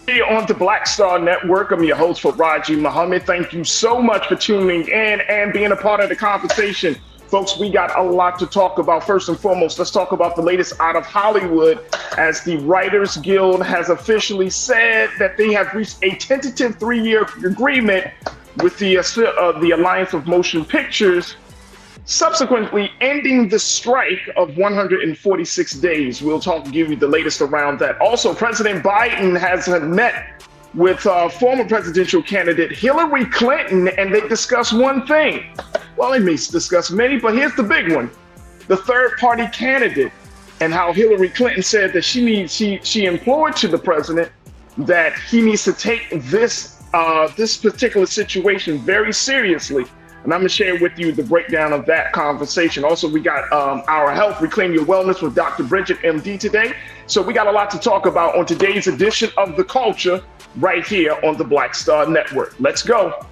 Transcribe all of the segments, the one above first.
Here on the Black Star Network, I'm your host, Faraji Muhammad. Thank you so much for tuning in and being a part of the conversation. Folks, we got a lot to talk about. First and foremost, let's talk about the latest out of Hollywood as the Writers Guild has officially said that they have reached a tentative 3-year agreement with the Alliance of Motion Pictures, subsequently ending the strike of 146 days. We'll give you the latest around that. Also, President Biden has met with former presidential candidate Hillary Clinton, and they discuss one thing. Well, they may discuss many, but here's the big one. The third-party candidate, and how Hillary Clinton said that she implored to the president that he needs to take this particular situation very seriously. And I'm going to share with you the breakdown of that conversation. Also, we got our Health, Reclaim Your Wellness with Dr. Bridget, MD today. So we got a lot to talk about on today's edition of The Culture right here on the Black Star Network. Let's go.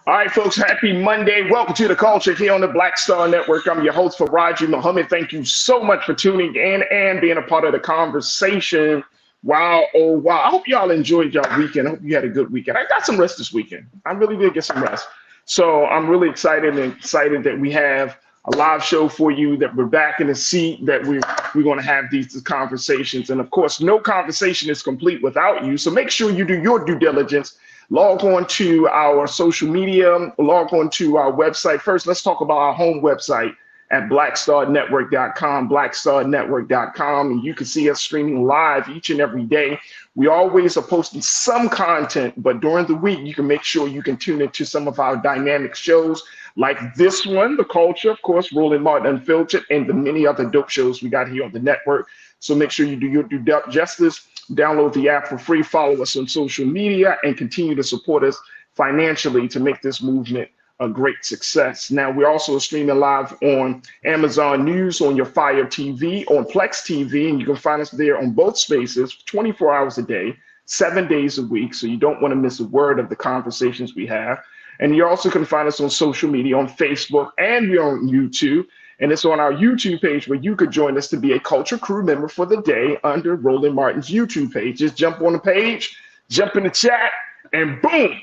All right, folks, happy Monday. Welcome to The Culture here on the Black Star Network. I'm your host, Faraji Muhammad. Thank you so much for tuning in and being a part of the conversation. Wow, oh, wow. I hope y'all enjoyed y'all weekend. I hope you had a good weekend. I got some rest this weekend. I really did get some rest. So I'm really excited that we have a live show for you, that we're back in the seat, that we're going to have these conversations. And of course, no conversation is complete without you. So make sure you do your due diligence. Log on to our social media, log on to our website. First, let's talk about our home website at blackstarnetwork.com, blackstarnetwork.com. And you can see us streaming live each and every day. We always are posting some content, but during the week, you can make sure you can tune into some of our dynamic shows like this one, The Culture, of course, Roland Martin Unfiltered, and the many other dope shows we got here on the network. So make sure you do your due justice. Download the app for free, follow us on social media, and continue to support us financially to make this movement a great success. Now, we're also streaming live on Amazon News, on your Fire TV, on Plex TV, and you can find us there on both spaces 24 hours a day, 7 days a week, so you don't want to miss a word of the conversations we have. And you also can find us on social media, on Facebook, and we're on YouTube. And it's on our YouTube page where you could join us to be a Culture Crew member for the day under Roland Martin's YouTube page. Just jump on the page, jump in the chat, and boom,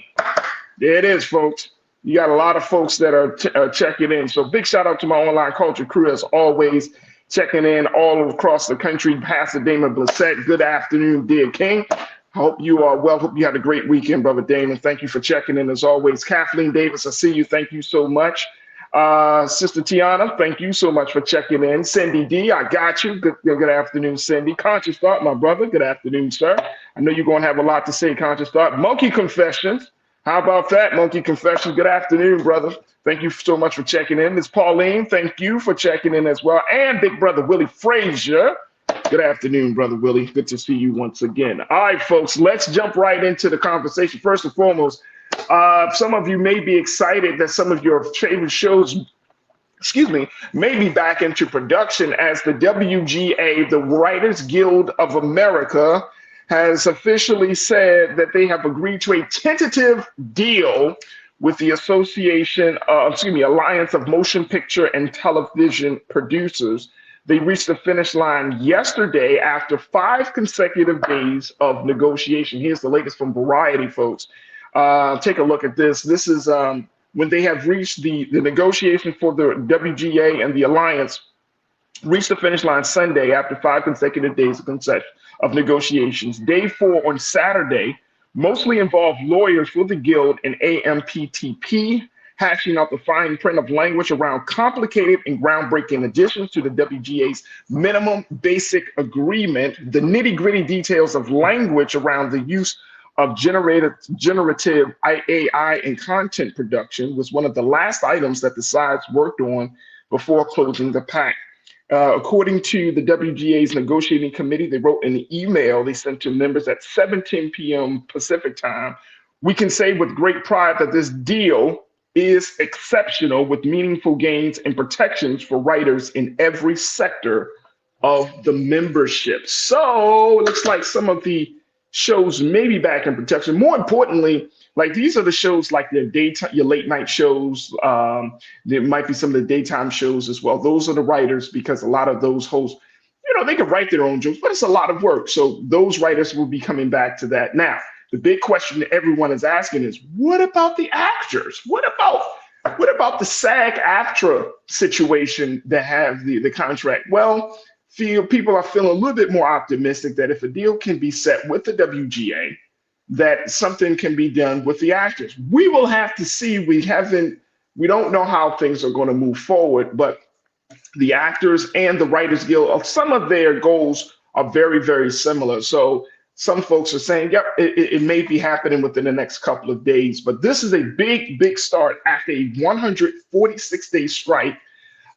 there it is, folks. You got a lot of folks that are checking in. So big shout out to my online Culture Crew, as always, checking in all across the country. Pastor Damon Blissett, good afternoon, dear King. I hope you are well. Hope you had a great weekend, Brother Damon. Thank you for checking in as always. Kathleen Davis, I see you. Thank you so much. Sister Tiana, thank you so much for checking in. Cindy D, I got you. Good afternoon, Cindy. Conscious Thought, my brother. Good afternoon, sir. I know you're going to have a lot to say, Conscious Thought. Monkey Confessions. How about that, Monkey Confessions? Good afternoon, brother. Thank you so much for checking in. Miss Pauline, thank you for checking in as well. And big brother Willie Frazier. Good afternoon, brother Willie. Good to see you once again. All right, folks, let's jump right into the conversation. First and foremost, some of you may be excited that some of your favorite shows, may be back into production, as the WGA, the Writers Guild of America, has officially said that they have agreed to a tentative deal with the Alliance of Motion Picture and Television Producers. They reached the finish line yesterday after 5 consecutive days of negotiation. Here's the latest from Variety, folks. Take a look at this. This is when they have reached the negotiation for the WGA and the Alliance reached the finish line Sunday after 5 consecutive days of negotiations. Day 4 on Saturday mostly involved lawyers for the Guild and AMPTP hashing out the fine print of language around complicated and groundbreaking additions to the WGA's minimum basic agreement. The nitty-gritty details of language around the use of generative AI and content production was one of the last items that the sides worked on before closing the pact. According to the WGA's negotiating committee, they wrote in the email they sent to members at 7:10 p.m. Pacific time, "We can say with great pride that this deal is exceptional with meaningful gains and protections for writers in every sector of the membership. So it looks like some of the shows may be back in protection. More importantly, like these are the shows like your daytime, your late night shows. There might be some of the daytime shows as well. Those are the writers because a lot of those hosts, they can write their own jokes, but it's a lot of work. So those writers will be coming back to that. Now, the big question that everyone is asking is, what about the actors? What about the SAG-AFTRA situation that have the contract? Well, people are feeling a little bit more optimistic that if a deal can be set with the WGA, that something can be done with the actors. We will have to see. We don't know how things are going to move forward, but the actors and the Writers Guild, some of their goals are very, very similar. So some folks are saying, yep, it may be happening within the next couple of days, but this is a big, big start after a 146-day strike.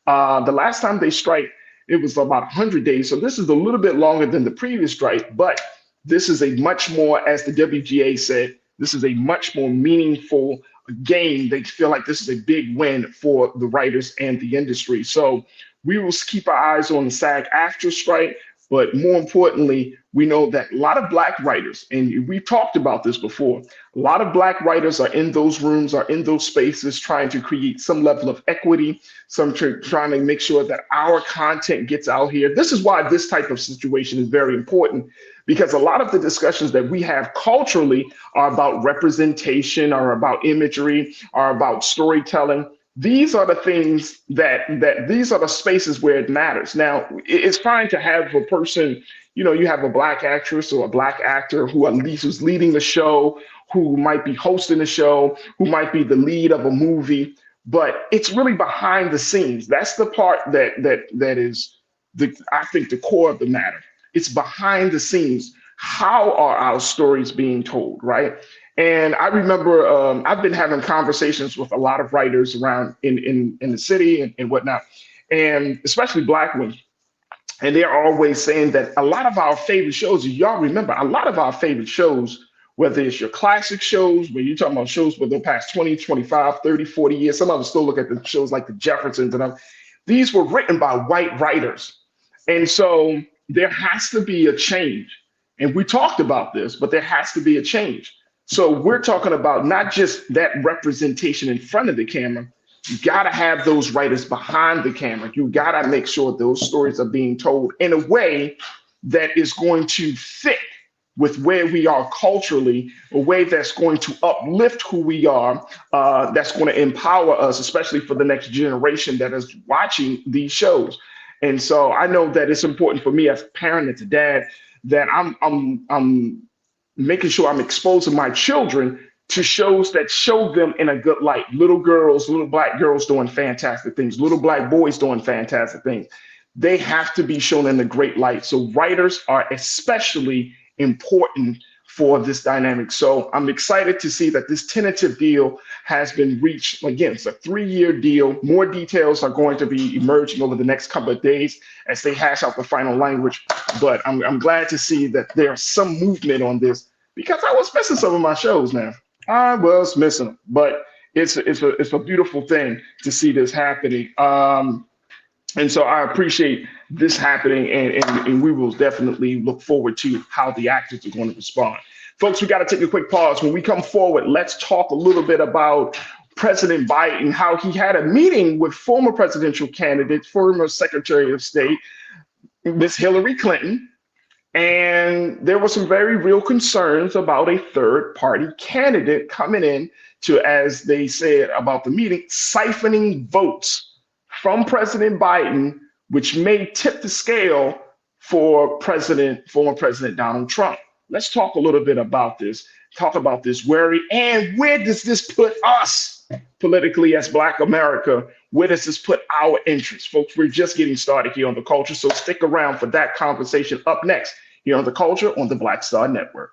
The last time they strike, it was about 100 days. So this is a little bit longer than the previous strike, but this is a much more, as the WGA said, this is a much more meaningful gain. They feel like this is a big win for the writers and the industry. So we will keep our eyes on the SAG-AFTRA strike. But more importantly, we know that a lot of Black writers, and we've talked about this before, a lot of Black writers are in those rooms, are in those spaces trying to create some level of equity, trying to make sure that our content gets out here. This is why this type of situation is very important, because a lot of the discussions that we have culturally are about representation, are about imagery, are about storytelling. These are the things that these are the spaces where it matters. Now, it's fine to have a person, you have a Black actress or a Black actor who at least is leading the show, who might be hosting the show, who might be the lead of a movie, but it's really behind the scenes. That's the part that is I think the core of the matter. It's behind the scenes. How are our stories being told, right? And I remember I've been having conversations with a lot of writers around in the city and whatnot, and especially Black ones. And they're always saying that a lot of our favorite shows, y'all remember, a lot of our favorite shows, whether it's your classic shows, when you're talking about shows where they'll pass 20, 25, 30, 40 years, some of us still look at the shows like the Jeffersons and these were written by white writers. And so there has to be a change. And we talked about this, but there has to be a change. So we're talking about not just that representation in front of the camera. You got to have those writers behind the camera. You got to make sure those stories are being told in a way that is going to fit with where we are culturally, a way that's going to uplift who we are, that's going to empower us, especially for the next generation that is watching these shows. And so I know that it's important for me as a parent and as a dad that I'm making sure I'm exposing my children to shows that show them in a good light. Little girls, little Black girls doing fantastic things, little Black boys doing fantastic things. They have to be shown in a great light. So writers are especially important for this dynamic. So I'm excited to see that this tentative deal has been reached. Again, it's a 3-year deal. More details are going to be emerging over the next couple of days as they hash out the final language. But I'm glad to see that there's some movement on this, because I was missing some of my shows now. I was missing them, but it's a beautiful thing to see this happening. And so I appreciate this happening, and we will definitely look forward to how the actors are going to respond. Folks, we got to take a quick pause. When we come forward, let's talk a little bit about President Biden, how he had a meeting with former presidential candidate, former Secretary of State, Miss Hillary Clinton. And there were some very real concerns about a third-party candidate coming in to, as they said about the meeting, siphoning votes from President Biden, which may tip the scale for former President Donald Trump. Let's talk a little bit about this, talk about this worry, and where does this put us politically as Black America? Where does this put our interests? Folks, we're just getting started here on The Culture, so stick around for that conversation up next here on The Culture on the Black Star Network.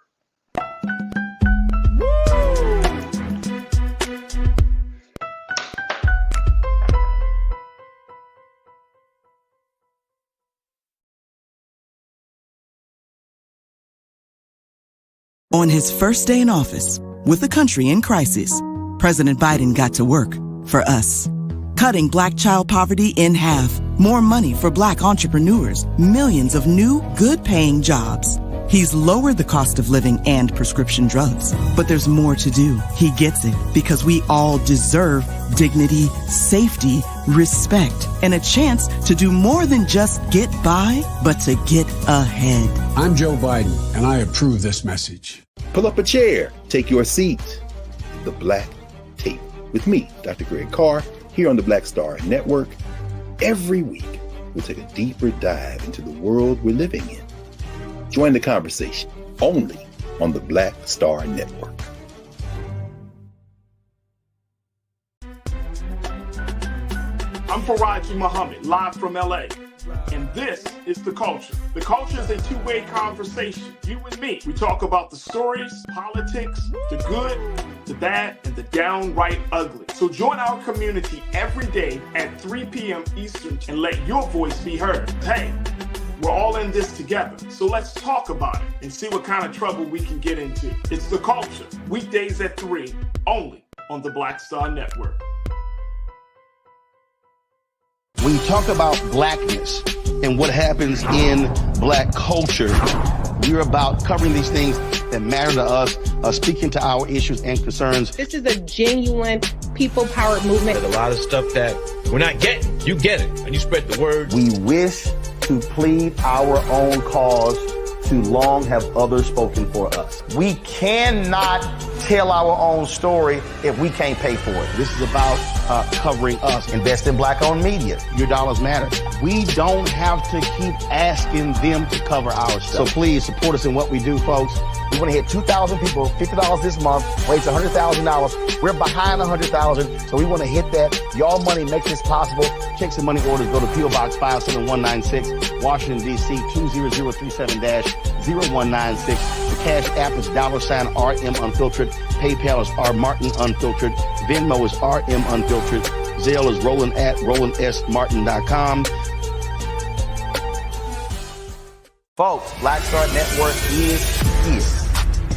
On his first day in office, with the country in crisis, President Biden got to work for us. Cutting Black child poverty in half. More money for Black entrepreneurs. Millions of new, good-paying jobs. He's lowered the cost of living and prescription drugs. But there's more to do. He gets it because we all deserve dignity, safety, respect, and a chance to do more than just get by, but to get ahead. I'm Joe Biden, and I approve this message. Pull up a chair. Take your seat. The Black Tape with me, Dr. Greg Carr, here on the Black Star Network. Every week, we'll take a deeper dive into the world we're living in. Join the conversation only on the Black Star Network. I'm Faraji Muhammad, live from LA. And this is The Culture. The Culture is a two-way conversation. You and me. We talk about the stories, politics, the good, the bad, and the downright ugly. So join our community every day at 3 p.m. Eastern and let your voice be heard. Hey, we're all in this together. So let's talk about it and see what kind of trouble we can get into. It's The Culture, weekdays at 3, only on the Black Star Network. When you talk about blackness and what happens in Black culture, we're about covering these things that matter to us, speaking to our issues and concerns. This is a genuine people-powered movement. A lot of stuff that we're not getting, you get it, and you spread the word. We wish to plead our own cause. Too long have others spoken for us. We cannot tell our own story if we can't pay for it. This is about covering us. Invest in Black-owned media. Your dollars matter. We don't have to keep asking them to cover our stuff. So please support us in what we do, folks. We want to hit 2,000 people, $50 this month, raise $100,000. We're behind 100,000, so we want to hit that. Y'all money makes this possible. Checks and money orders go to P.O. Box 57196, Washington, D.C. 20037-0196. The Cash App is $RM Unfiltered. PayPal is R Martin Unfiltered. Venmo is RM Unfiltered. Zelle is Roland at RolandSMartin.com. Folks, Black Star Network is here.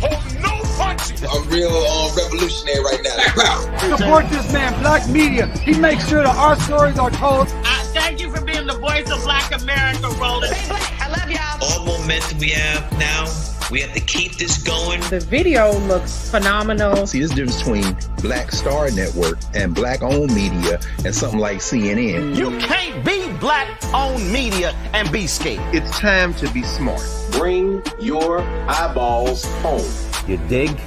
Oh, no punches! I'm real revolutionary right now. Support this man, Black media. He makes sure that our stories are told. Thank you for being the voice of Black America, Roland. I love y'all. All momentum we have now, we have to keep this going. The video looks phenomenal. See, this difference between Black Star Network and Black-owned media and something like CNN. You can't be Black-owned media and be scared. It's time to be smart. Bring your eyeballs home. You dig?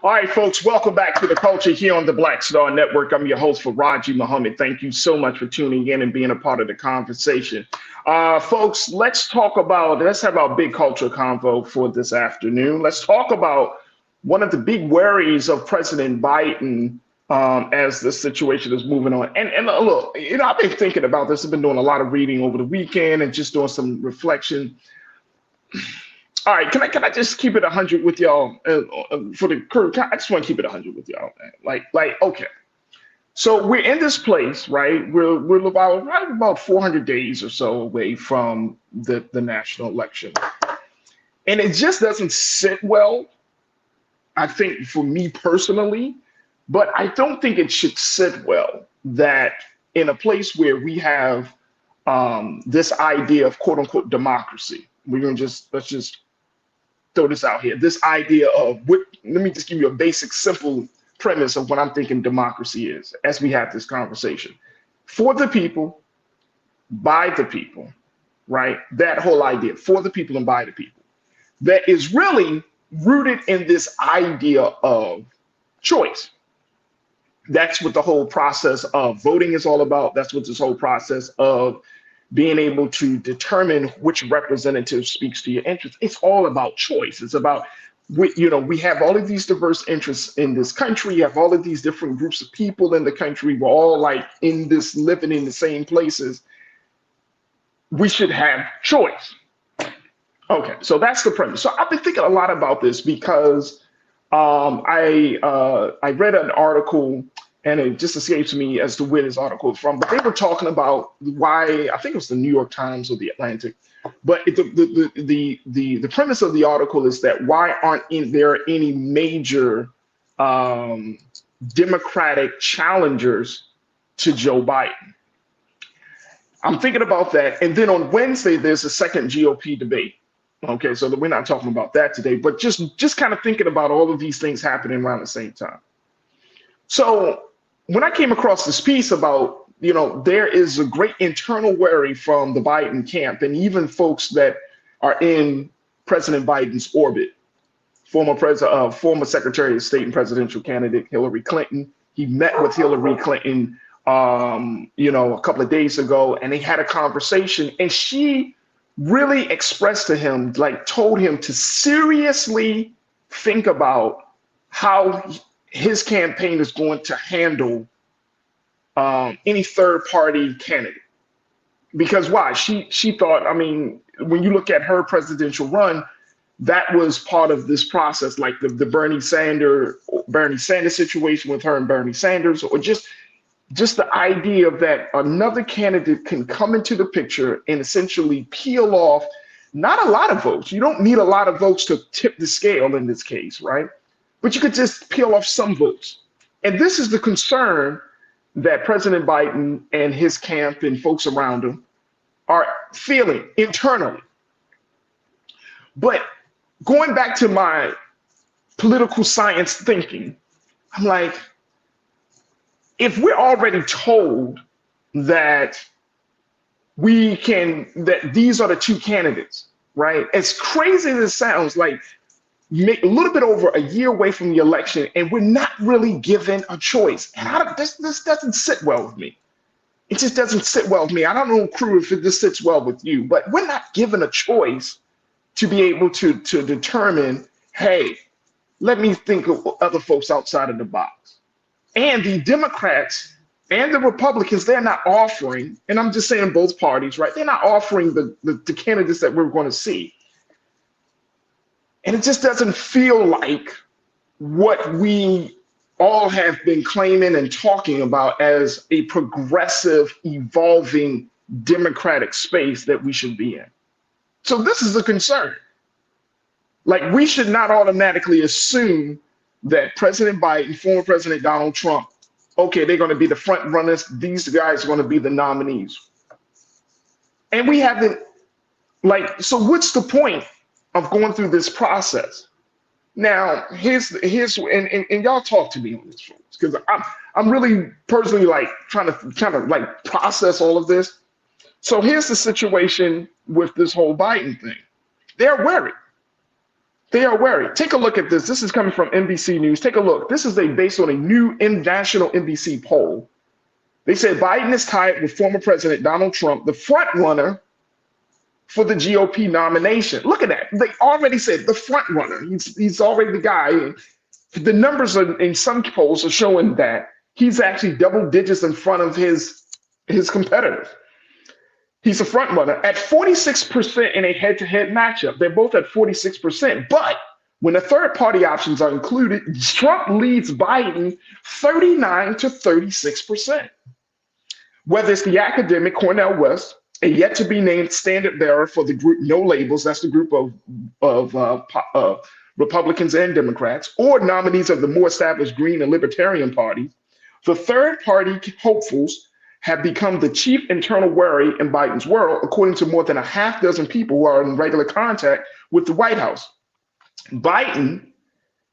All right, folks, welcome back to The Culture here on the Black Star Network. I'm your host, Faraji Muhammad. Thank you so much for tuning in and being a part of the conversation. Folks, let's have our big culture convo for this afternoon. Let's talk about one of the big worries of President Biden as the situation is moving on. And look, I've been thinking about this. I've been doing a lot of reading over the weekend and just doing some reflection. All right, can I just keep it 100 with y'all for the crew? I just want to keep it 100 with y'all, man. Like, okay. So we're in this place, right? We're about 400 days or so away from the national election, and it just doesn't sit well, I think, for me personally. But I don't think it should sit well that in a place where we have this idea of quote unquote democracy, let's just throw this out here. This idea of let me just give you a basic, simple premise of what I'm thinking democracy is as we have this conversation. For the people, by the people, right? That whole idea, for the people and by the people, that is really rooted in this idea of choice. That's what the whole process of voting is all about. That's what this whole process of being able to determine which representative speaks to your interests. It's all about choice. It's about, we have all of these diverse interests in this country. You have all of these different groups of people in the country. We're all like in this, living in the same places. We should have choice. Okay, so that's the premise. So I've been thinking a lot about this because I read an article, and it just escapes me as to where this article is from, but they were talking about why, I think it was the New York Times or the Atlantic, but the premise of the article is that why aren't there any major Democratic challengers to Joe Biden? I'm thinking about that. And then on Wednesday, there's a second GOP debate. Okay, so we're not talking about that today, but just kind of thinking about all of these things happening around the same time. So when I came across this piece about, there is a great internal worry from the Biden camp and even folks that are in President Biden's orbit. Former Secretary of State and presidential candidate Hillary Clinton. He met with Hillary Clinton, a couple of days ago, and they had a conversation, and she really expressed to him, told him to seriously think about how his campaign is going to handle any third party candidate. Because why? She thought, when you look at her presidential run, that was part of this process, like the Bernie Sanders situation with her and Bernie Sanders, or just the idea of that another candidate can come into the picture and essentially peel off not a lot of votes. You don't need a lot of votes to tip the scale in this case, right? But you could just peel off some votes. And this is the concern that President Biden and his camp and folks around him are feeling internally. But going back to my political science thinking, I'm like, if we're already told that that these are the two candidates, right? As crazy as it sounds, like a little bit over a year away from the election, and we're not really given a choice. And this doesn't sit well with me. It just doesn't sit well with me. I don't know, crew, if this sits well with you, but we're not given a choice to be able to determine, hey, let me think of other folks outside of the box. And the Democrats and the Republicans, they're not offering, and I'm just saying both parties, right? They're not offering the candidates that we're going to see. And it just doesn't feel like what we all have been claiming and talking about as a progressive, evolving Democratic space that we should be in. So this is a concern. Like, we should not automatically assume that President Biden, former President Donald Trump, okay, they're going to be the front runners. These guys are going to be the nominees. And we haven't, so what's the point of going through this process? Now, here's and y'all talk to me on this, folks, because I'm really personally trying to process all of this. So here's the situation with this whole Biden thing. They're worried. They are worried. Take a look at this. This is coming from NBC News. Take a look. This is based on a new national NBC poll. They said Biden is tied with former President Donald Trump, the front runner for the GOP nomination. Look at that. They already said the front runner. He's already the guy. The numbers in some polls are showing that he's actually double digits in front of his competitors. He's a front runner at 46% in a head-to-head matchup. They're both at 46%. But when the third-party options are included, Trump leads Biden 39 to 36%. Whether it's the academic Cornel West, a yet-to-be-named standard-bearer for the group No Labels, that's the group of Republicans and Democrats, or nominees of the more established Green and Libertarian parties, the third-party hopefuls have become the chief internal worry in Biden's world, according to more than a half dozen people who are in regular contact with the White House. Biden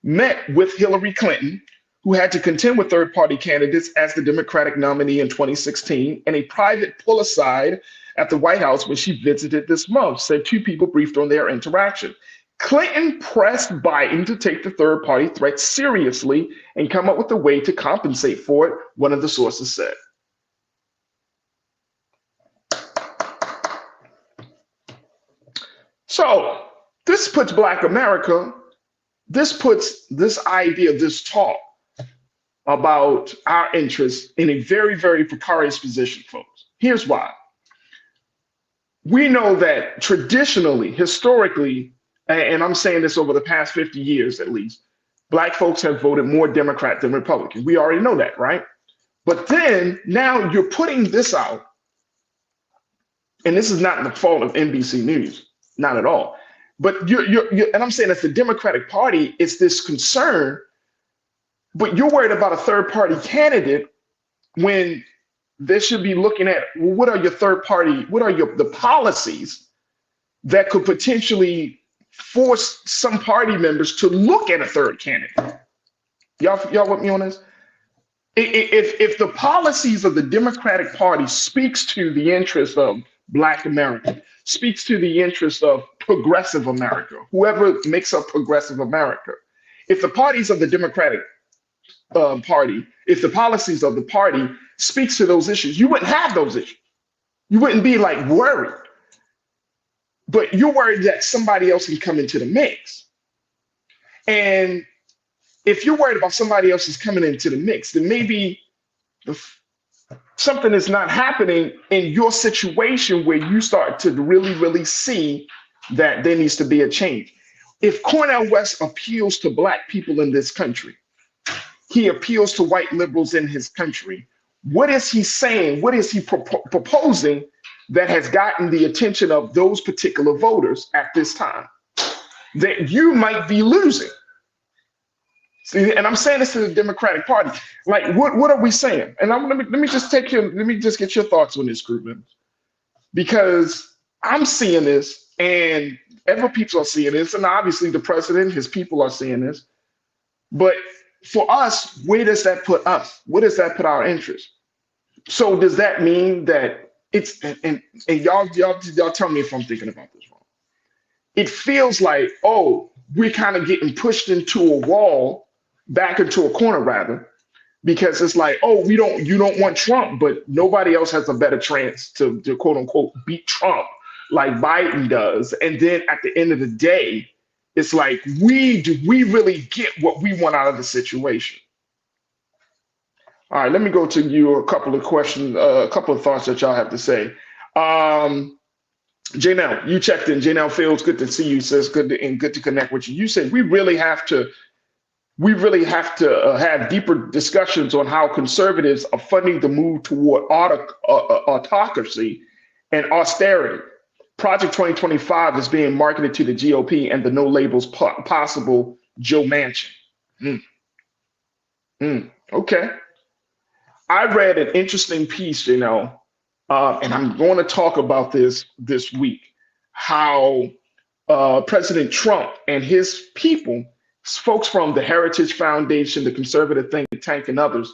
met with Hillary Clinton, who had to contend with third-party candidates as the Democratic nominee in 2016, in a private pull-aside at the White House when she visited this month, said two people briefed on their interaction. Clinton pressed Biden to take the third-party threat seriously and come up with a way to compensate for it, one of the sources said. So this puts Black America, this puts this idea, this talk about our interests in a very, very precarious position, folks. Here's why. We know that traditionally, historically, and I'm saying this over the past 50 years at least, Black folks have voted more Democrat than Republican. We already know that, right? But then now you're putting this out, and this is not the fault of NBC News, not at all. But you're and I'm saying as the Democratic Party, it's this concern, but you're worried about a third party candidate when they should be looking at, well, what are your third party, what are the policies that could potentially force some party members to look at a third candidate? Y'all with me on this? If the policies of the Democratic Party speaks to the interest of Black America, speaks to the interest of progressive America, whoever makes up progressive America, if the parties of the Democratic Party, if the policies of the party speaks to those issues, you wouldn't have those issues. You wouldn't be like worried. But you're worried that somebody else can come into the mix. And if you're worried about somebody else is coming into the mix, then maybe something is not happening in your situation where you start to really, really see that there needs to be a change. If Cornel West appeals to Black people in this country, he appeals to white liberals in his country, what is he saying? What is he proposing that has gotten the attention of those particular voters at this time that you might be losing? See, and I'm saying this to the Democratic Party. Like, what are we saying? And let me just get your thoughts on this, group members, because I'm seeing this, and other people are seeing this, and obviously the president, his people are seeing this. But for us, where does that put us? Where does that put our interest? So does that mean that it's and y'all tell me if I'm thinking about this wrong? It feels like, oh, we're kind of getting pushed into a wall, back into a corner rather, because it's like, oh, you don't want Trump, but nobody else has a better chance to quote unquote beat Trump like Biden does. And then at the end of the day, it's like, do we really get what we want out of the situation? All right, let me go to you a couple of questions, a couple of thoughts that y'all have to say. Janelle, you checked in. Janelle Fields, good to see you, sis. Good to connect with you. You said we really have to have deeper discussions on how conservatives are funding the move toward autocracy and austerity. Project 2025 is being marketed to the GOP and the no labels possible Joe Manchin. Okay. I read an interesting piece, and I'm going to talk about this week, how President Trump and his people, folks from the Heritage Foundation, the Conservative Think Tank, and others,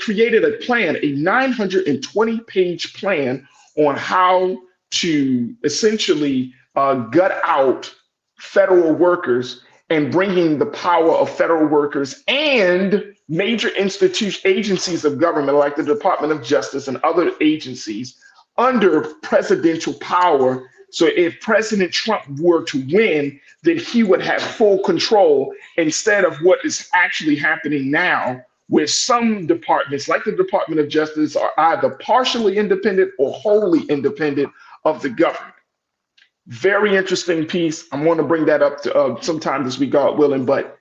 created a plan, a 920-page plan on how to essentially gut out federal workers and bringing the power of federal workers and major agencies of government like the Department of Justice and other agencies under presidential power. So if President Trump were to win, then he would have full control instead of what is actually happening now, where some departments like the Department of Justice are either partially independent or wholly independent of the government. Very interesting piece. I'm going to bring that up to, sometime this week, God willing, but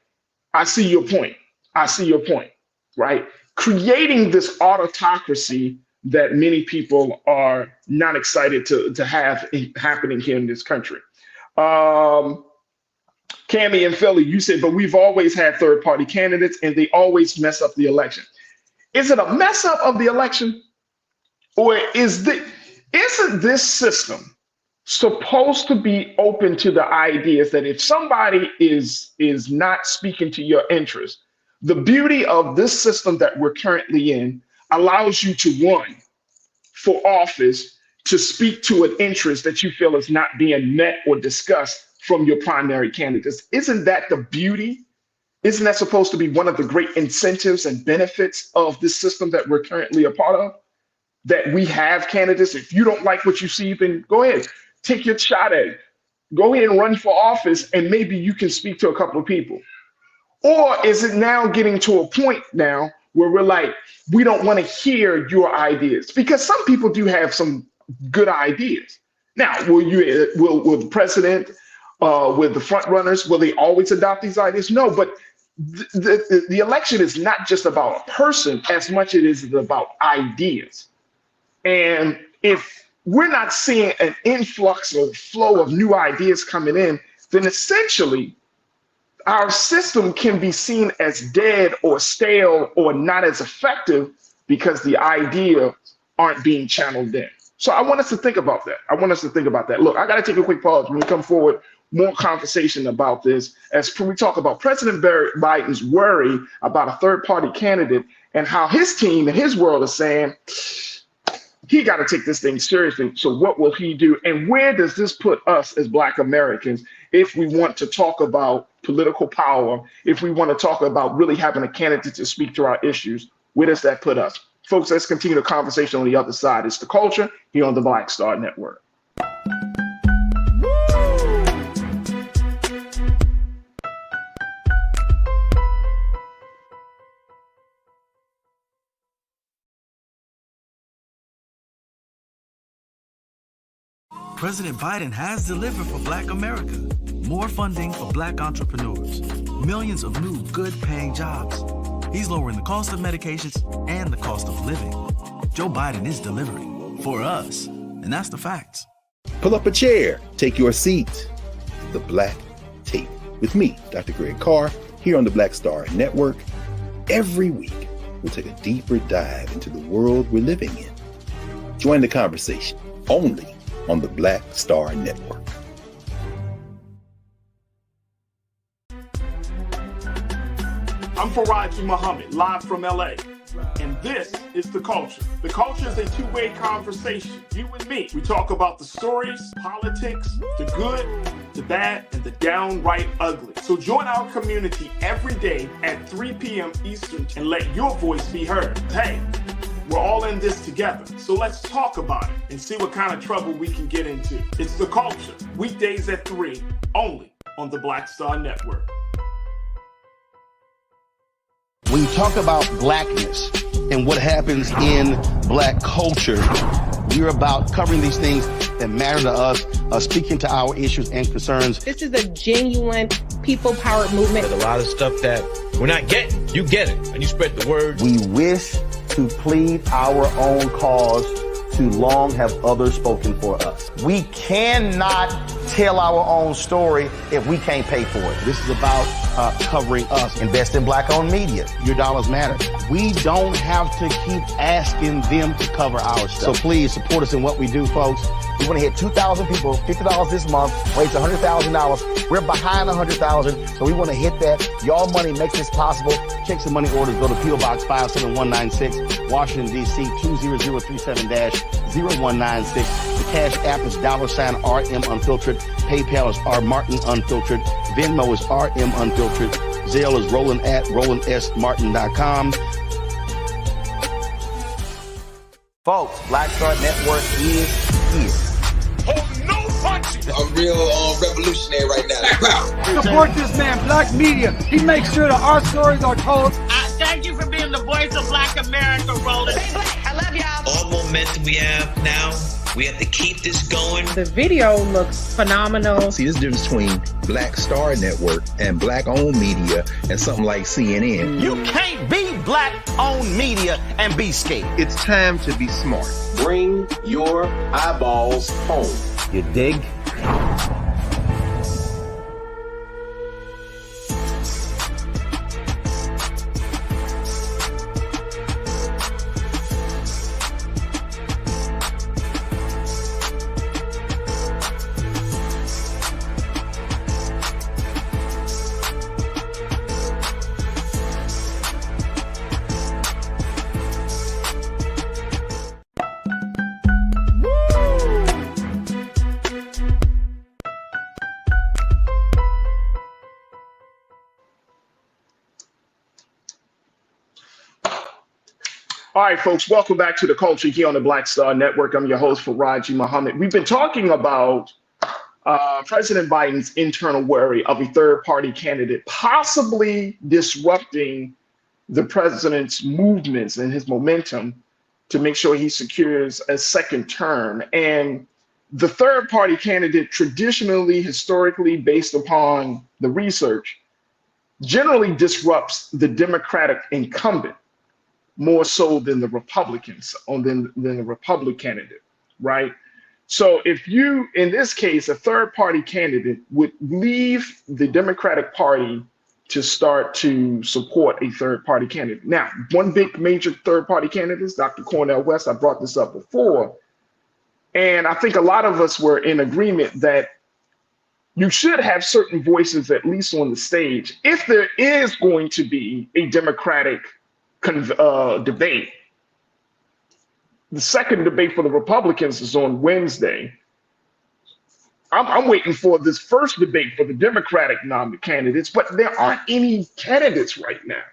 I see your point. Right? Creating this autocracy that many people are not excited to have happening here in this country. Cammie and Philly, you said, but we've always had third-party candidates and they always mess up the election. Is it a mess up of the election? Or isn't this system supposed to be open to the ideas that if somebody is not speaking to your interest, the beauty of this system that we're currently in allows you to run for office to speak to an interest that you feel is not being met or discussed from your primary candidates? Isn't that the beauty? Isn't that supposed to be one of the great incentives and benefits of this system that we're currently a part of? That we have candidates. If you don't like what you see, then go ahead, take your shot at it. Go ahead and run for office, and maybe you can speak to a couple of people. Or is it now getting to a point now where we're like, we don't want to hear your ideas? Because some people do have some good ideas. Now, will the president, will the front runners, will they always adopt these ideas? No, but the election is not just about a person as much as it is about ideas. And if we're not seeing an influx or flow of new ideas coming in, then essentially our system can be seen as dead or stale or not as effective because the ideas aren't being channeled in. So I want us to think about that. Look, I got to take a quick pause. When we come forward, more conversation about this as we talk about President Biden's worry about a third-party candidate and how his team and his world is saying, he got to take this thing seriously. So what will he do? And where does this put us as Black Americans if we want to talk about political power, if we want to talk about really having a candidate to speak to our issues? Where does that put us? Folks, let's continue the conversation on the other side. It's The Culture here on the Black Star Network. President Biden has delivered for Black America. More funding for Black entrepreneurs. Millions of new good-paying jobs. He's lowering the cost of medications and the cost of living. Joe Biden is delivering for us, and that's the facts. Pull up a chair, take your seat. The Black Tape with me, Dr. Greg Carr, here on the Black Star Network. Every week, we'll take a deeper dive into the world we're living in. Join the conversation only on the Black Star Network. I'm Faraji Muhammad, live from LA. And this is The Culture. The Culture is a two-way conversation. You and me. We talk about the stories, politics, the good, the bad, and the downright ugly. So join our community every day at 3 p.m. Eastern and let your voice be heard. Hey, we're all in this together. So let's talk about it and see what kind of trouble we can get into. It's The Culture, weekdays at 3, only on the Black Star Network. When you talk about blackness and what happens in Black culture, we're about covering these things that matter to us, speaking to our issues and concerns. This is a genuine people-powered movement. There's a lot of stuff that we're not getting. You get it, and you spread the word. We wish to plead our own cause. Too long have others spoken for us. We cannot tell our own story if we can't pay for it. This is about covering us. Invest in Black-owned media. Your dollars matter. We don't have to keep asking them to cover our stuff. So please support us in what we do, folks. We want to hit 2,000 people, $50 this month, raise $100,000. We're behind 100,000, so we want to hit that. Y'all money makes this possible. Checks and money orders go to P.O. Box 57196, Washington, D.C. 20037-0196. The Cash App is $RM Unfiltered. PayPal is R Martin Unfiltered. Venmo is RM Unfiltered. Zelle is Roland at RolandSMartin.com. Folks, Black Star Network is here. Oh, no punches! I'm real revolutionary right now. Support this man, Black Media. He makes sure that our stories are told. Thank you for being the voice of Black America, Roland. Stay black. I love y'all. All momentum we have now, we have to keep this going. The video looks phenomenal. See, this difference between Black Star Network and Black-owned media and something like CNN. You can't be Black-owned media and be scared. It's time to be smart. Bring your eyeballs home. You dig? All right, folks, welcome back to The Culture here on the Black Star Network. I'm your host, Faraji Muhammad. We've been talking about President Biden's internal worry of a third-party candidate possibly disrupting the president's movements and his momentum to make sure he secures a second term. And the third-party candidate, traditionally, historically, based upon the research, generally disrupts the Democratic incumbent more so than the Republicans, than the Republican candidate, right? So if you, in this case, a third-party candidate would leave the Democratic Party to start to support a third-party candidate. Now, one big major third-party candidate is Dr. Cornel West. I brought this up before. And I think a lot of us were in agreement that you should have certain voices, at least on the stage, if there is going to be a Democratic debate. The second debate for the Republicans is on Wednesday. I'm waiting for this first debate for the Democratic candidates, but there aren't any candidates right now.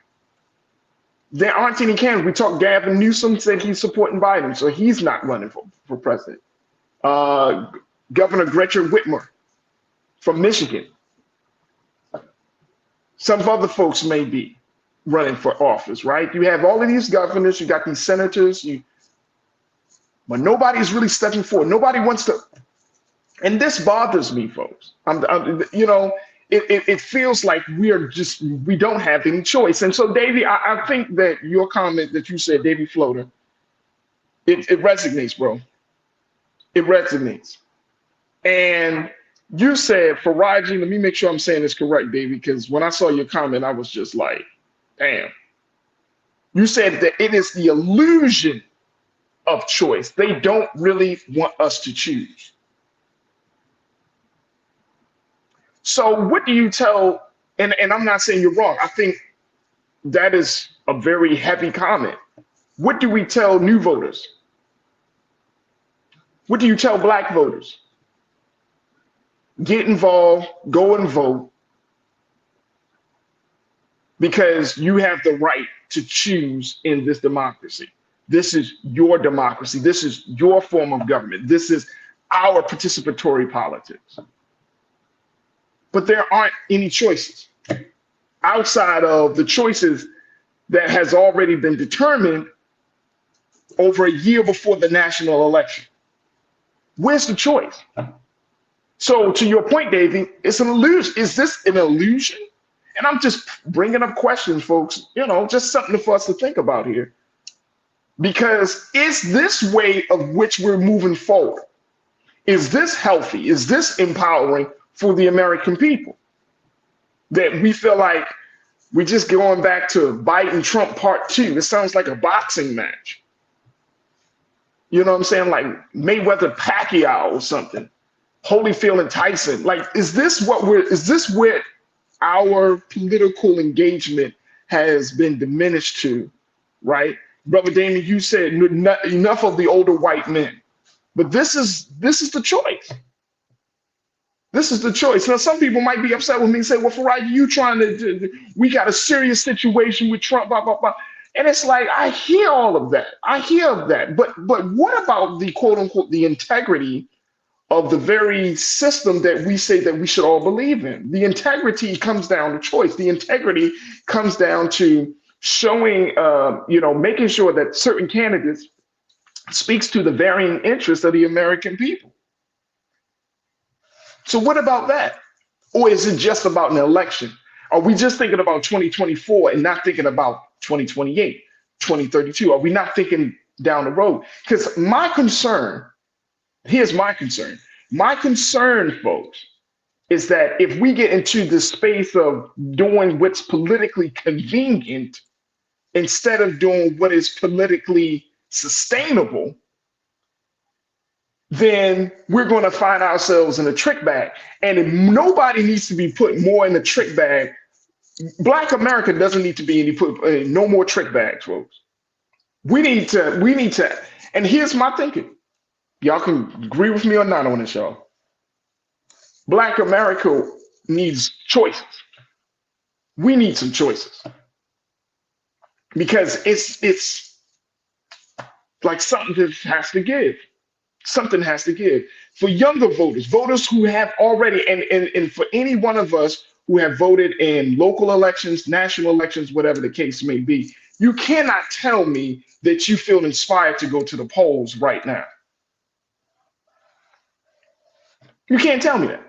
There aren't any candidates. We talked, Gavin Newsom said he's supporting Biden, so he's not running for president. Governor Gretchen Whitmer from Michigan. Some other folks may be running for office, right? You have all of these governors, you got these senators, but nobody's really stepping forward. Nobody wants to. And this bothers me, folks. It feels like we don't have any choice. And so, Davey, I think that your comment that you said, Davey Floater, it resonates, bro. It resonates. And you said, Faraji, let me make sure I'm saying this correct, Davey, because when I saw your comment, I was just like, damn. You said that it is the illusion of choice. They don't really want us to choose. So what do you tell, and I'm not saying you're wrong, I think that is a very heavy comment. What do we tell new voters? What do you tell Black voters? Get involved, go and vote, because you have the right to choose in this democracy. This is your democracy. This is your form of government. This is our participatory politics. But there aren't any choices outside of the choices that has already been determined over a year before the national election. Where's the choice? So to your point, Davey, it's an illusion. Is this an illusion? And I'm just bringing up questions, folks, just something for us to think about here. Because is this way of which we're moving forward, is this healthy? Is this empowering for the American people? That we feel like we're just going back to Biden Trump part 2. It sounds like a boxing match. You know what I'm saying? Like Mayweather Pacquiao or something. Holyfield and Tyson. Like, is this where our political engagement has been diminished to, right? Brother Damien, you said enough of the older white men. But this is the choice. This is the choice. Now, some people might be upset with me and say, well, Farai, you trying to, we got a serious situation with Trump, blah, blah, blah. And it's like, I hear all of that. I hear of that. But what about the quote unquote, the integrity of the very system that we say that we should all believe in? The integrity comes down to choice. The integrity comes down to showing, making sure that certain candidates speaks to the varying interests of the American people. So what about that? Or is it just about an election? Are we just thinking about 2024 and not thinking about 2028, 2032? Are we not thinking down the road? Because here's my concern. My concern, folks, is that if we get into the space of doing what's politically convenient instead of doing what is politically sustainable, then we're going to find ourselves in a trick bag. And if nobody needs to be put more in the trick bag, Black America doesn't need to be no more trick bags, folks. We need to, and here's my thinking. Y'all can agree with me or not on this, y'all. Black America needs choices. We need some choices. Because it's like something just has to give. Something has to give. For younger voters, voters who have already, and for any one of us who have voted in local elections, national elections, whatever the case may be, you cannot tell me that you feel inspired to go to the polls right now. You can't tell me that.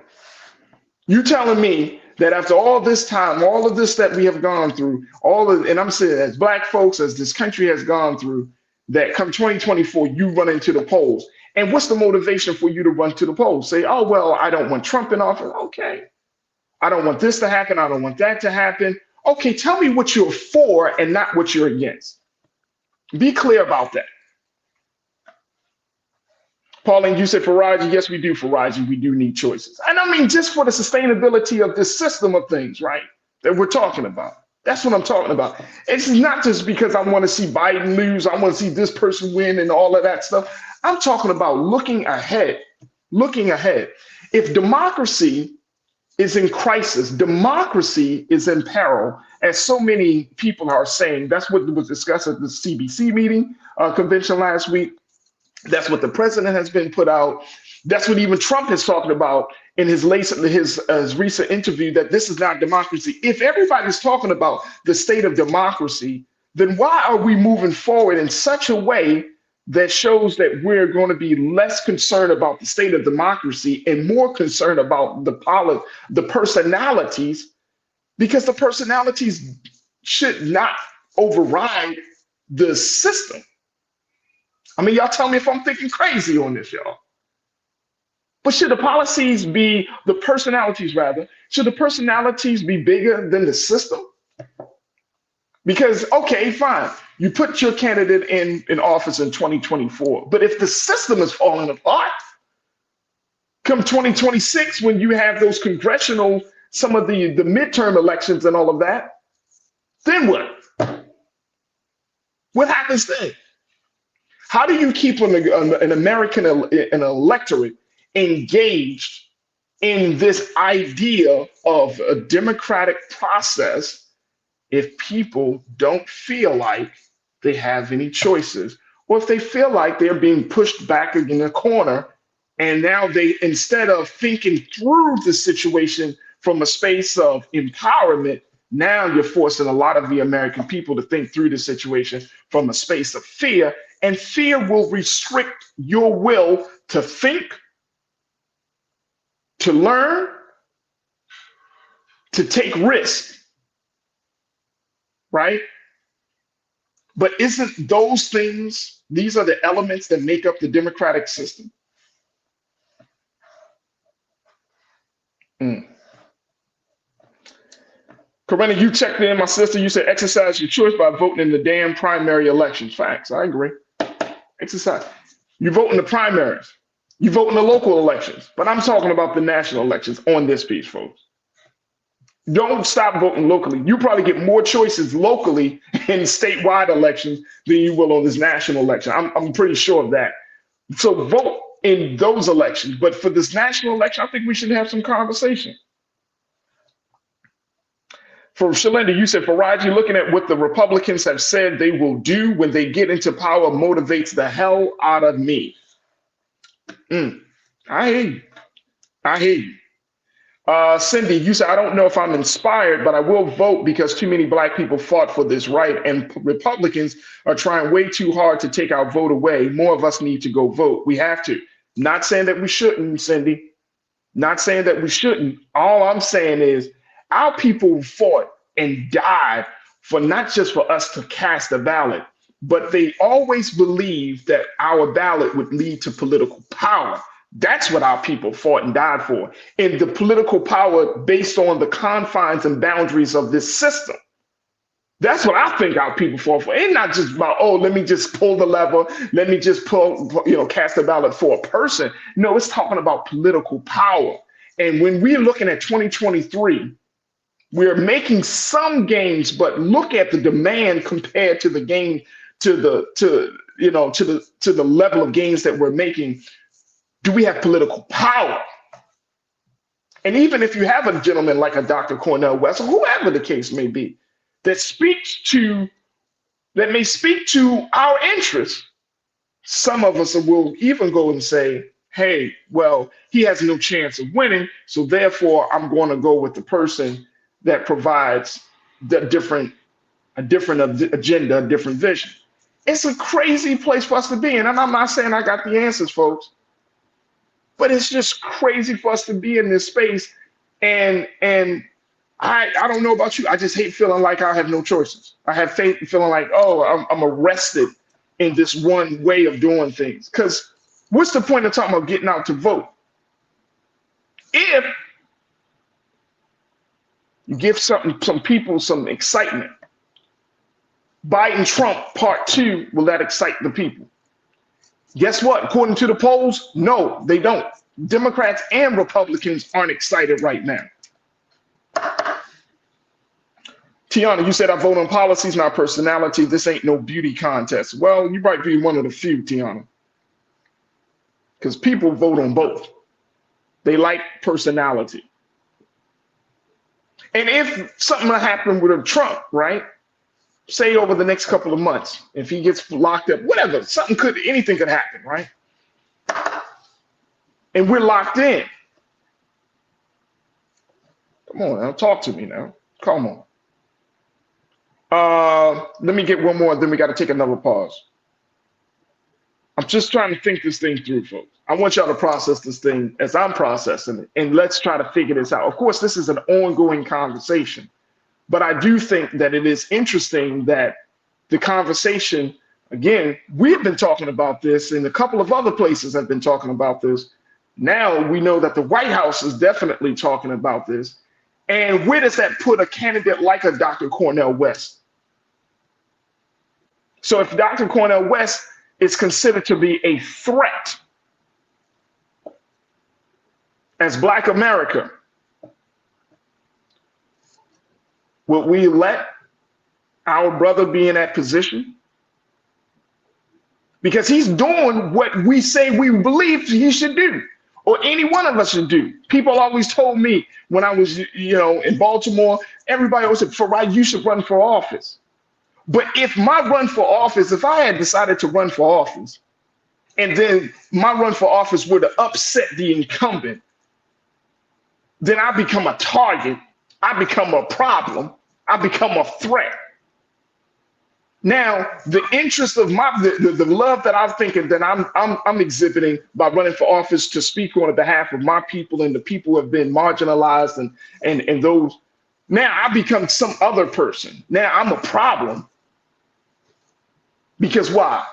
You're telling me that after all this time, all of this that we have gone through, and I'm saying as Black folks, as this country has gone through, that come 2024, you run into the polls. And what's the motivation for you to run to the polls? Say, oh, well, I don't want Trump in office. Okay. I don't want this to happen. I don't want that to happen. Okay, tell me what you're for and not what you're against. Be clear about that. Pauline, you said Faraji. Yes, we do, Faraji. We do need choices. And I mean, just for the sustainability of this system of things, right, that we're talking about. That's what I'm talking about. It's not just because I want to see Biden lose. I want to see this person win and all of that stuff. I'm talking about looking ahead, looking ahead. If democracy is in crisis, democracy is in peril, as so many people are saying. That's what was discussed at the CBC meeting convention last week. That's what the president has been put out. That's what even Trump is talking about in his recent interview, that this is not democracy. If everybody's talking about the state of democracy, then why are we moving forward in such a way that shows that we're going to be less concerned about the state of democracy and more concerned about the personalities, because the personalities should not override the system. I mean, y'all tell me if I'm thinking crazy on this, y'all. But should the policies be, the personalities rather, should the personalities be bigger than the system? Because, okay, fine, you put your candidate in office in 2024, but if the system is falling apart, come 2026, when you have those congressional, some of the midterm elections and all of that, then what? What happens then? How do you keep an American, an electorate engaged in this idea of a democratic process if people don't feel like they have any choices, or if they feel like they're being pushed back in a corner, and now they, instead of thinking through the situation from a space of empowerment, now you're forcing a lot of the American people to think through the situation from a space of fear, and fear will restrict your will to think, to learn, to take risks, right? But isn't those things, these are the elements that make up the democratic system? Corinna, you checked in, my sister. You said exercise your choice by voting in the damn primary elections. Facts, I agree. Exercise. You vote in the primaries. You vote in the local elections. But I'm talking about the national elections on this piece, folks. Don't stop voting locally. You probably get more choices locally in statewide elections than you will on this national election. I'm pretty sure of that. So vote in those elections. But for this national election, I think we should have some conversation. For Shalinda, you said, Faraji, looking at what the Republicans have said they will do when they get into power motivates the hell out of me. I hear you. I hear you. Cindy, you said, I don't know if I'm inspired, but I will vote because too many Black people fought for this right, and Republicans are trying way too hard to take our vote away. More of us need to go vote. We have to. Not saying that we shouldn't, Cindy. Not saying that we shouldn't. All I'm saying is our people fought and died for not just for us to cast a ballot, but they always believed that our ballot would lead to political power. That's what our people fought and died for. And the political power based on the confines and boundaries of this system. That's what I think our people fought for. It's not just about, oh, let me just pull the lever. Let me just cast a ballot for a person. No, it's talking about political power. And when we're looking at 2023, we're making some gains, but look at the demand compared to the gain, to the level of gains that we're making. Do we have political power? And even if you have a gentleman like a Dr. Cornel West, or whoever the case may be, that may speak to our interests, some of us will even go and say, hey, well, he has no chance of winning, so therefore I'm going to go with the person that provides a different agenda, a different vision. It's a crazy place for us to be in. And I'm not saying I got the answers, folks, but it's just crazy for us to be in this space. And I don't know about you. I just hate feeling like I have no choices. I have feeling like, oh, I'm arrested in this one way of doing things. Because what's the point of talking about getting out to vote? If you give some people some excitement, Biden Trump part 2, will that excite the people? Guess what? According to the polls, no, they don't. Democrats and Republicans aren't excited right now. Tiana, you said I vote on policies, not personality. This ain't no beauty contest. Well, you might be one of the few, Tiana, because people vote on both. They like personality. And if something happened with Trump, right? Say over the next couple of months, if he gets locked up, whatever, anything could happen, right? And we're locked in. Come on now, talk to me now. Come on. Let me get one more, then we got to take another pause. I'm just trying to think this thing through, folks. I want y'all to process this thing as I'm processing it, and let's try to figure this out. Of course, this is an ongoing conversation. But I do think that it is interesting that the conversation, again, we've been talking about this, and a couple of other places have been talking about this. Now we know that the White House is definitely talking about this. And where does that put a candidate like a Dr. Cornel West? So if Dr. Cornel West is considered to be a threat as Black America, will we let our brother be in that position? Because he's doing what we say we believe he should do, or any one of us should do. People always told me when I was, in Baltimore, everybody always said, Farad, you should run for office. But if my run for office, if I had decided to run for office, and then my run for office were to upset the incumbent, then I become a target. I become a problem. I become a threat. Now, the interest of the love that I'm thinking that I'm exhibiting by running for office to speak on behalf of my people and the people who have been marginalized and those, now I become some other person. Now I'm a problem. Because why?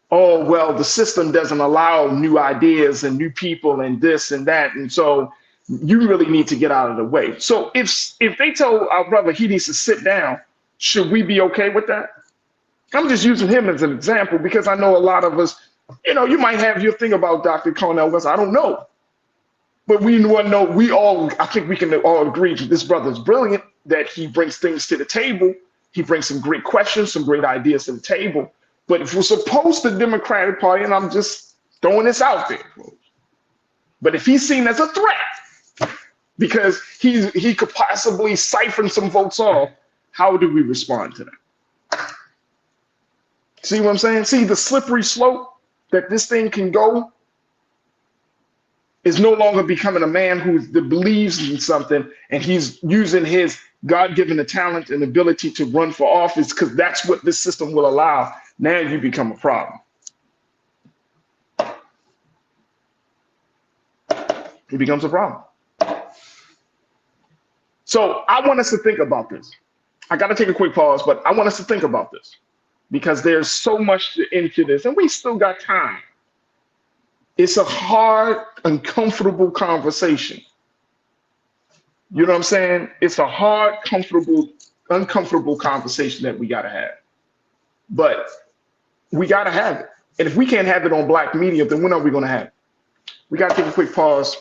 Oh, well, the system doesn't allow new ideas and new people and this and that. And so you really need to get out of the way. So if they tell our brother he needs to sit down, should we be okay with that? I'm just using him as an example because I know a lot of us, you might have your thing about Dr. Cornel West. I don't know. But I think we can all agree that this brother's brilliant, that he brings things to the table. He brings some great questions, some great ideas to the table. But if we're supposed to the Democratic Party, and I'm just throwing this out there, but if he's seen as a threat, because he could possibly siphon some votes off, how do we respond to that? See what I'm saying? See the slippery slope that this thing can go is no longer becoming a man who believes in something and he's using his God-given talent and ability to run for office because that's what this system will allow. Now you become a problem. It becomes a problem. So I want us to think about this. I got to take a quick pause, but I want us to think about this because there's so much into this and we still got time. It's a hard, uncomfortable conversation. You know what I'm saying? It's a hard, uncomfortable conversation that we got to have. But we got to have it. And if we can't have it on Black media, then when are we going to have it? We got to take a quick pause.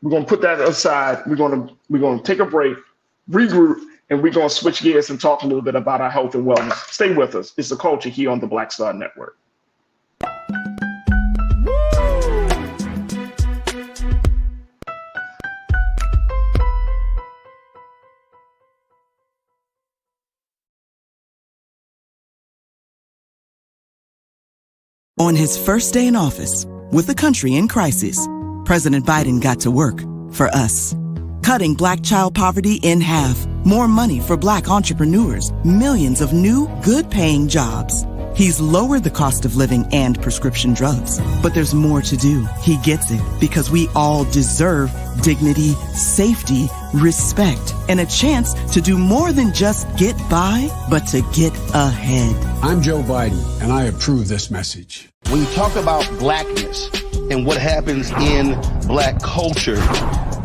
We're going to put that aside. We're going to take a break, regroup, and we're going to switch gears and talk a little bit about our health and wellness. Stay with us. It's The Culture here on the Black Star Network. On his first day in office, with the country in crisis, President Biden got to work for us. Cutting Black child poverty in half, more money for Black entrepreneurs, millions of new, good-paying jobs. He's lowered the cost of living and prescription drugs. But there's more to do. He gets it because we all deserve dignity, safety, respect, and a chance to do more than just get by, but to get ahead. I'm Joe Biden, and I approve this message. When you talk about blackness and what happens in Black culture,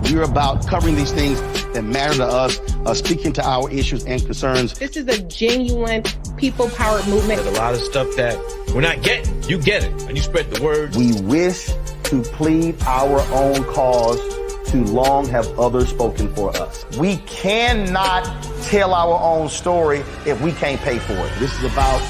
we're about covering these things that matter to us, speaking to our issues and concerns. This is a genuine people-powered movement. There's a lot of stuff that we're not getting. You get it, and you spread the word. We wish to plead our own cause. Too long have others spoken for us. We cannot tell our own story if we can't pay for it. This is about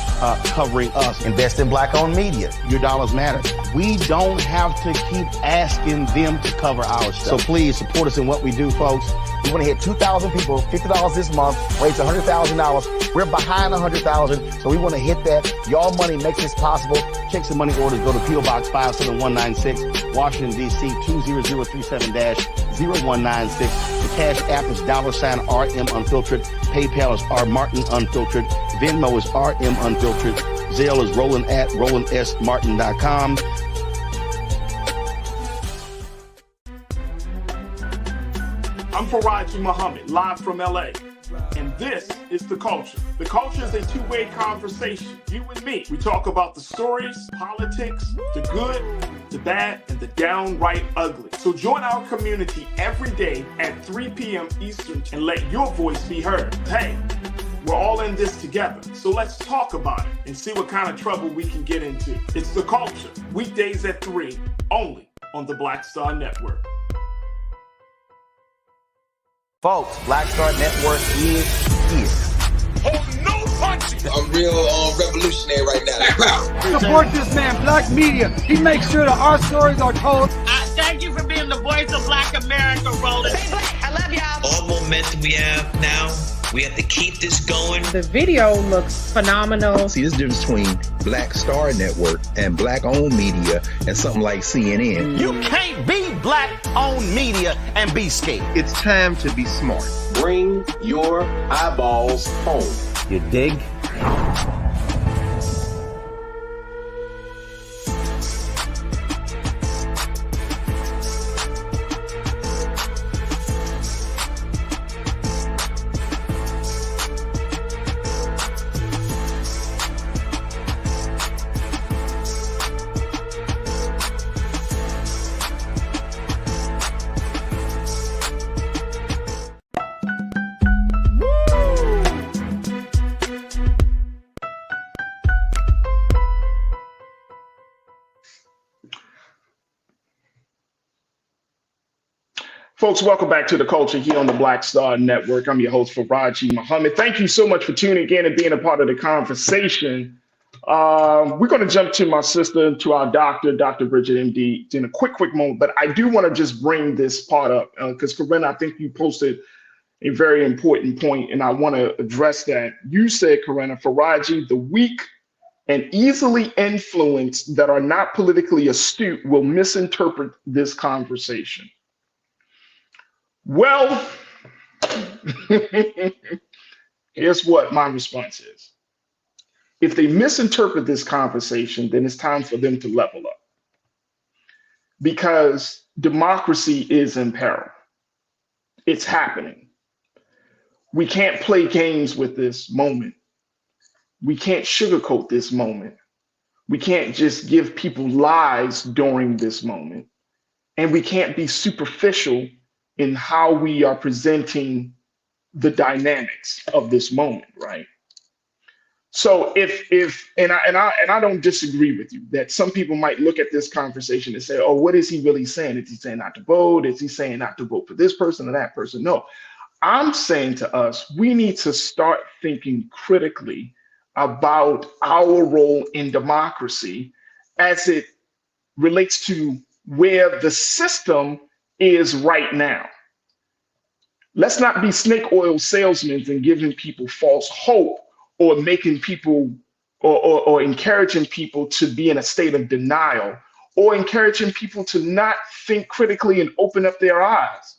covering us. Invest in Black-owned media. Your dollars matter. We don't have to keep asking them to cover our stuff. So please support us in what we do, folks. We want to hit 2,000 people, $50 this month, raise $100,000. We're behind $100,000, so we want to hit that. Y'all money makes this possible. Checks and money orders go to P.O. Box 57196, Washington, D.C. 20037-0196. The Cash App is $RM Unfiltered. PayPal is R Martin Unfiltered. Venmo is RM Unfiltered. Zelle is Roland at RolandSMartin.com. I'm Faraji Muhammad, live from LA. And this is The Culture. The Culture is a two-way conversation. You and me. We talk about the stories, politics, the good, the bad, and the downright ugly. So join our community every day at 3 p.m. Eastern and let your voice be heard. Hey, we're all in this together. So let's talk about it and see what kind of trouble we can get into. It's The Culture. Weekdays at 3, only on the Black Star Network. Folks, Black Star Network is here. Oh, no punches! I'm real revolutionary right now. Support this man, Black Media. He makes sure that our stories are told. Thank you for being the voice of Black America, Roland. Stay Black. I love y'all. All momentum we have now, we have to keep this going. The video looks phenomenal. See, this difference between Black Star Network and Black-owned media and something like CNN. You can't be Black-owned media and be scared. It's time to be smart. Bring your eyeballs home. You dig? Folks, welcome back to The Culture here on the Black Star Network. I'm your host, Faraji Muhammad. Thank you so much for tuning in and being a part of the conversation. We're going to jump to my sister, to our doctor, Dr. Bridget, MD, in a quick moment. But I do want to just bring this part up because, Corinna, I think you posted a very important point, and I want to address that. You said, Corinna, Faraji, the weak and easily influenced that are not politically astute will misinterpret this conversation. Well, here's what my response is. If they misinterpret this conversation, then it's time for them to level up. Because democracy is in peril. It's happening. We can't play games with this moment. We can't sugarcoat this moment. We can't just give people lies during this moment. And we can't be superficial in how we are presenting the dynamics of this moment, right? So and I don't disagree with you that some people might look at this conversation and say, oh, what is he really saying? Is he saying not to vote? Is he saying not to vote for this person or that person? No, I'm saying to us, we need to start thinking critically about our role in democracy as it relates to where the system is right now. Let's not be snake oil salesmen and giving people false hope or making people or encouraging people to be in a state of denial, or encouraging people to not think critically and open up their eyes.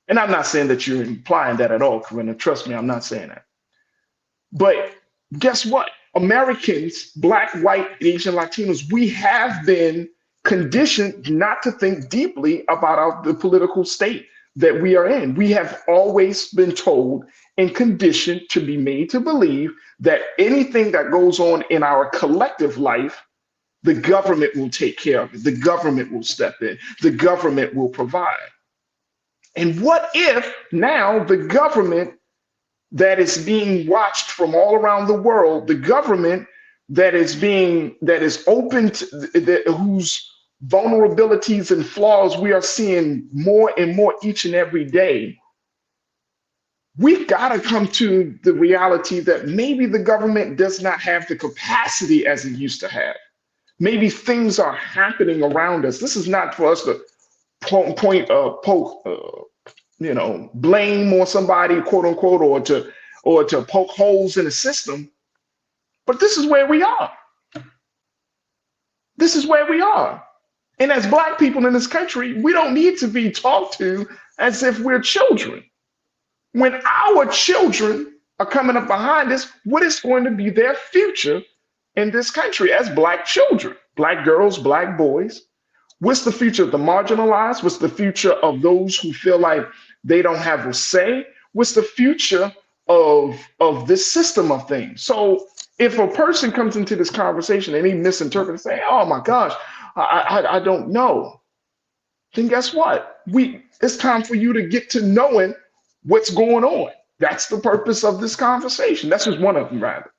And I'm not saying that you're implying that at all, Corinna. Trust me, I'm not saying that. But guess what? Americans, Black, white, Asian, Latinos, we have been conditioned not to think deeply about the political state that we are in. We have always been told and conditioned to be made to believe that anything that goes on in our collective life, the government will take care of it. The government will step in. The government will provide. And what if now the government that is being watched from all around the world, the government that is open to, whose vulnerabilities and flaws we are seeing more and more each and every day, we've got to come to the reality that maybe the government does not have the capacity as it used to have. Maybe things are happening around us. This is not for us to blame on somebody, quote unquote, or to poke holes in the system. But this is where we are. This is where we are. And as Black people in this country, we don't need to be talked to as if we're children. When our children are coming up behind us, what is going to be their future in this country as Black children, Black girls, Black boys? What's the future of the marginalized? What's the future of those who feel like they don't have a say? What's the future of this system of things? So if a person comes into this conversation and he misinterprets and say, oh my gosh, I don't know, then guess what? It's time for you to get to knowing what's going on. That's the purpose of this conversation. That's just one of them, rather.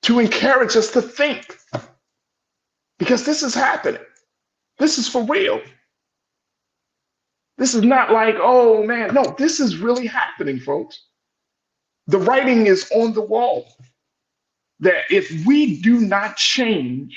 To encourage us to think. Because this is happening. This is for real. This is not like, oh man, no, this is really happening, folks. The writing is on the wall that if we do not change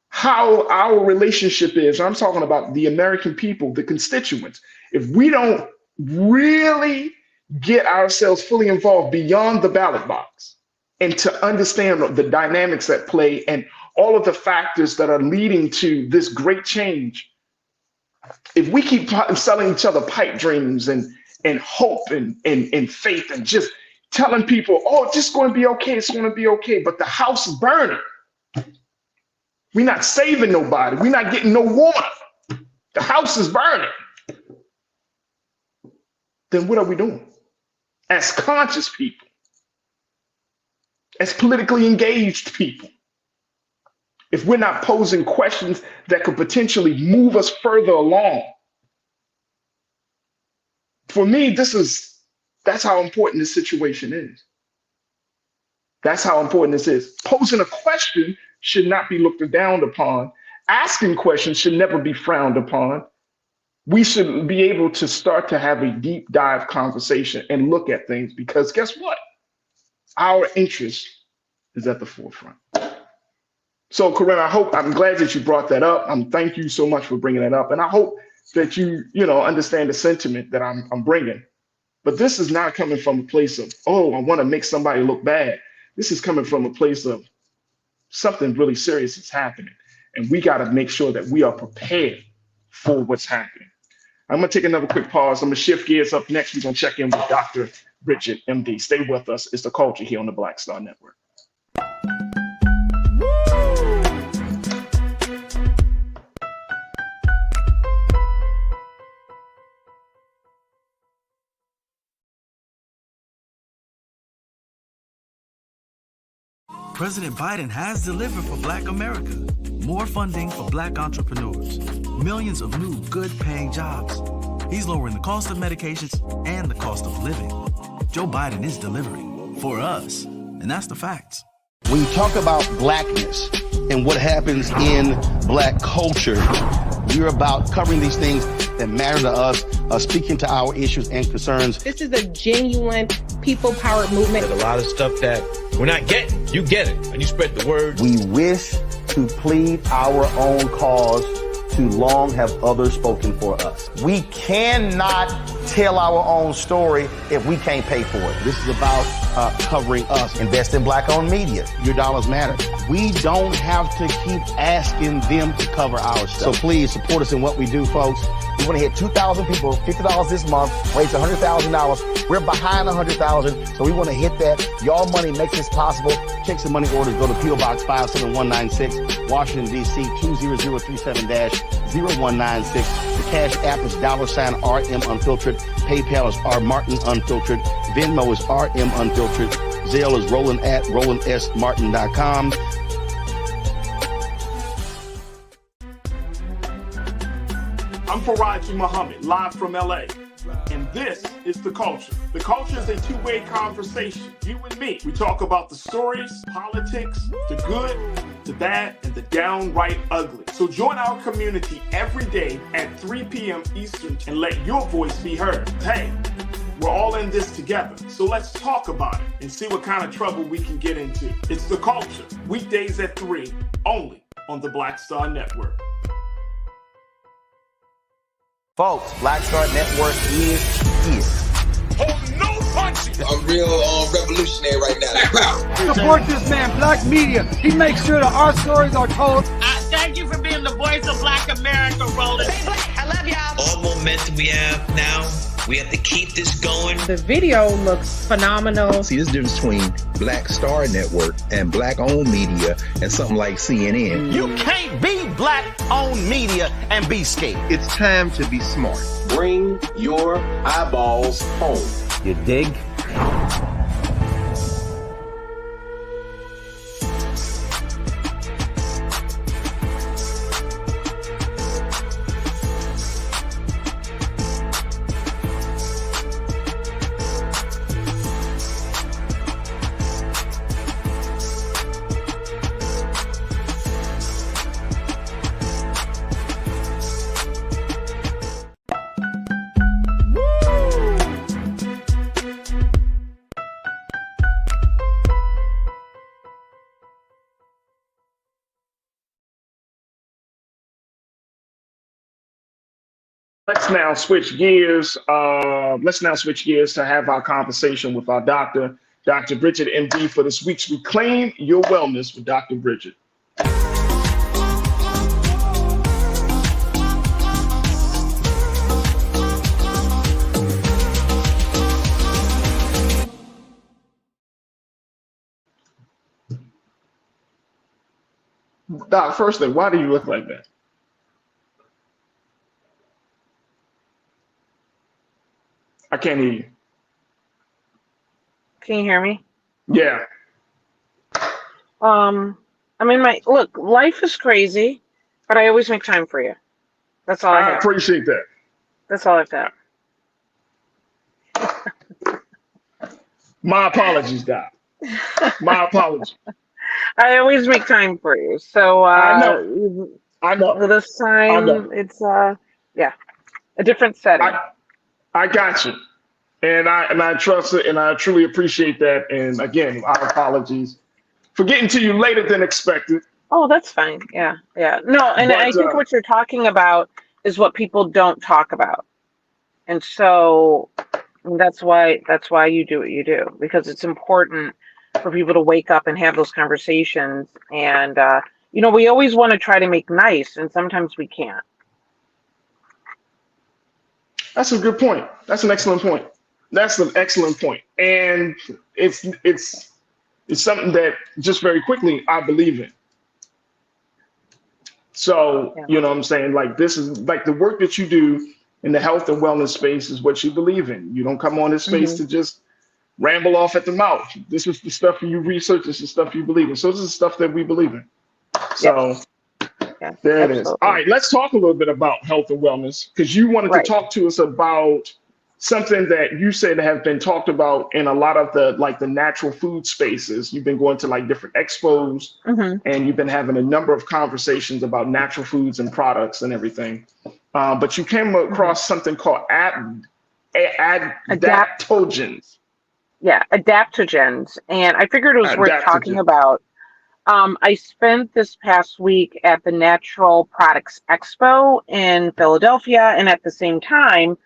how our relationship is, I'm talking about the American people, the constituents, if we don't really get ourselves fully involved beyond the ballot box and to understand the dynamics at play and all of the factors that are leading to this great change, if we keep selling each other pipe dreams and hope and faith and just telling people, oh, it's just going to be okay, it's going to be okay, but the house is burning. We're not saving nobody. We're not getting no water. The house is burning. Then what are we doing? As conscious people, as politically engaged people, if we're not posing questions that could potentially move us further along. For me, that's how important this situation is. That's how important this is. Posing a question should not be looked down upon. Asking questions should never be frowned upon. We should be able to start to have a deep dive conversation and look at things, because guess what? Our interest is at the forefront. So, Corinna, I'm glad that you brought that up. Thank you so much for bringing that up. And I hope that you understand the sentiment that I'm bringing. But this is not coming from a place of, oh, I want to make somebody look bad. This is coming from a place of something really serious is happening. And we got to make sure that we are prepared for what's happening. I'm going to take another quick pause. I'm going to shift gears. Up next, we're going to check in with Dr. Bridget, MD. Stay with us. It's The Culture here on the Black Star Network. President Biden has delivered for Black America. More funding for Black entrepreneurs. Millions of new good-paying jobs. He's lowering the cost of medications and the cost of living. Joe Biden is delivering for us, and that's the facts. When you talk about Blackness and what happens in Black culture, we're about covering these things that matter to us, speaking to our issues and concerns. This is a genuine people-powered movement. There's a lot of stuff that we're not getting. You get it, and you spread the word. We wish to plead our own cause too long have others spoken for us. We cannot tell our own story if we can't pay for it. This is about covering us. Invest in black-owned media. Your dollars matter. We don't have to keep asking them to cover our stuff. So please support us in what we do, folks. We want to hit 2,000 people, $50 this month, raise $100,000. We're behind 100,000, so we want to hit that. Y'all money makes this possible. Check some money orders. Go to P.O. Box 57196, Washington, D.C. 20037-0196. The Cash App is $RM Unfiltered. PayPal is R Martin Unfiltered. Venmo is RM Unfiltered. Zelle is Roland at RolandSMartin.com. I'm Faraji Muhammad, live from LA. And this is The Culture. The Culture is a two-way conversation. You and me. We talk about the stories, politics, the good, the bad, and the downright ugly. So join our community every day at 3 p.m. Eastern and let your voice be heard. Hey, we're all in this together. So let's talk about it and see what kind of trouble we can get into. It's The Culture. Weekdays at 3, only on the Black Star Network. Folks, Black Star Network is here. Oh, no punches! I'm real revolutionary right now. Support this man, Black Media. He makes sure that our stories are told. Thank you for being the voice of Black America, Roland. Stay black. I love y'all. All momentum we have now, we have to keep this going. The video looks phenomenal. See, this difference between Black Star Network and black-owned media and something like CNN. You can't be black-owned media and be scared. It's time to be smart. Bring your eyeballs home. You dig? Let's now switch gears. To have our conversation with our doctor, Dr. Bridget, MD, for this week's Reclaim Your Wellness with Dr. Bridget. Doc, first thing, why do you look like that? I can't hear you. Can you hear me? Yeah. I mean, look, life is crazy, but I always make time for you. That's all I have. Appreciate that. That's all I've got. My apologies, Doc. My apologies. I always make time for you. So I know. This time it's a different setting. I got you, and I trust it, and I truly appreciate that. And again, our apologies for getting to you later than expected. Oh, that's fine. Yeah. No, and I think what you're talking about is what people don't talk about, and so that's why you do what you do, because it's important for people to wake up and have those conversations. And we always want to try to make nice, and sometimes we can't. That's a good point. That's an excellent point. And it's something that, just very quickly, I believe in. So, you know what I'm saying? Like, this is like the work that you do in the health and wellness space is what you believe in. You don't come on this space to just ramble off at the mouth. This is the stuff you research. This is the stuff you believe in. So this is the stuff that we believe in. So there it is. All right, let's talk a little bit about health and wellness, because you wanted to talk to us about something that you said have been talked about in a lot of the natural food spaces. You've been going to like different expos and you've been having a number of conversations about natural foods and products and everything. But you came across something called adaptogens. Yeah, adaptogens. And I figured it was worth talking about I spent this past week at the Natural Products Expo in Philadelphia, and at the same time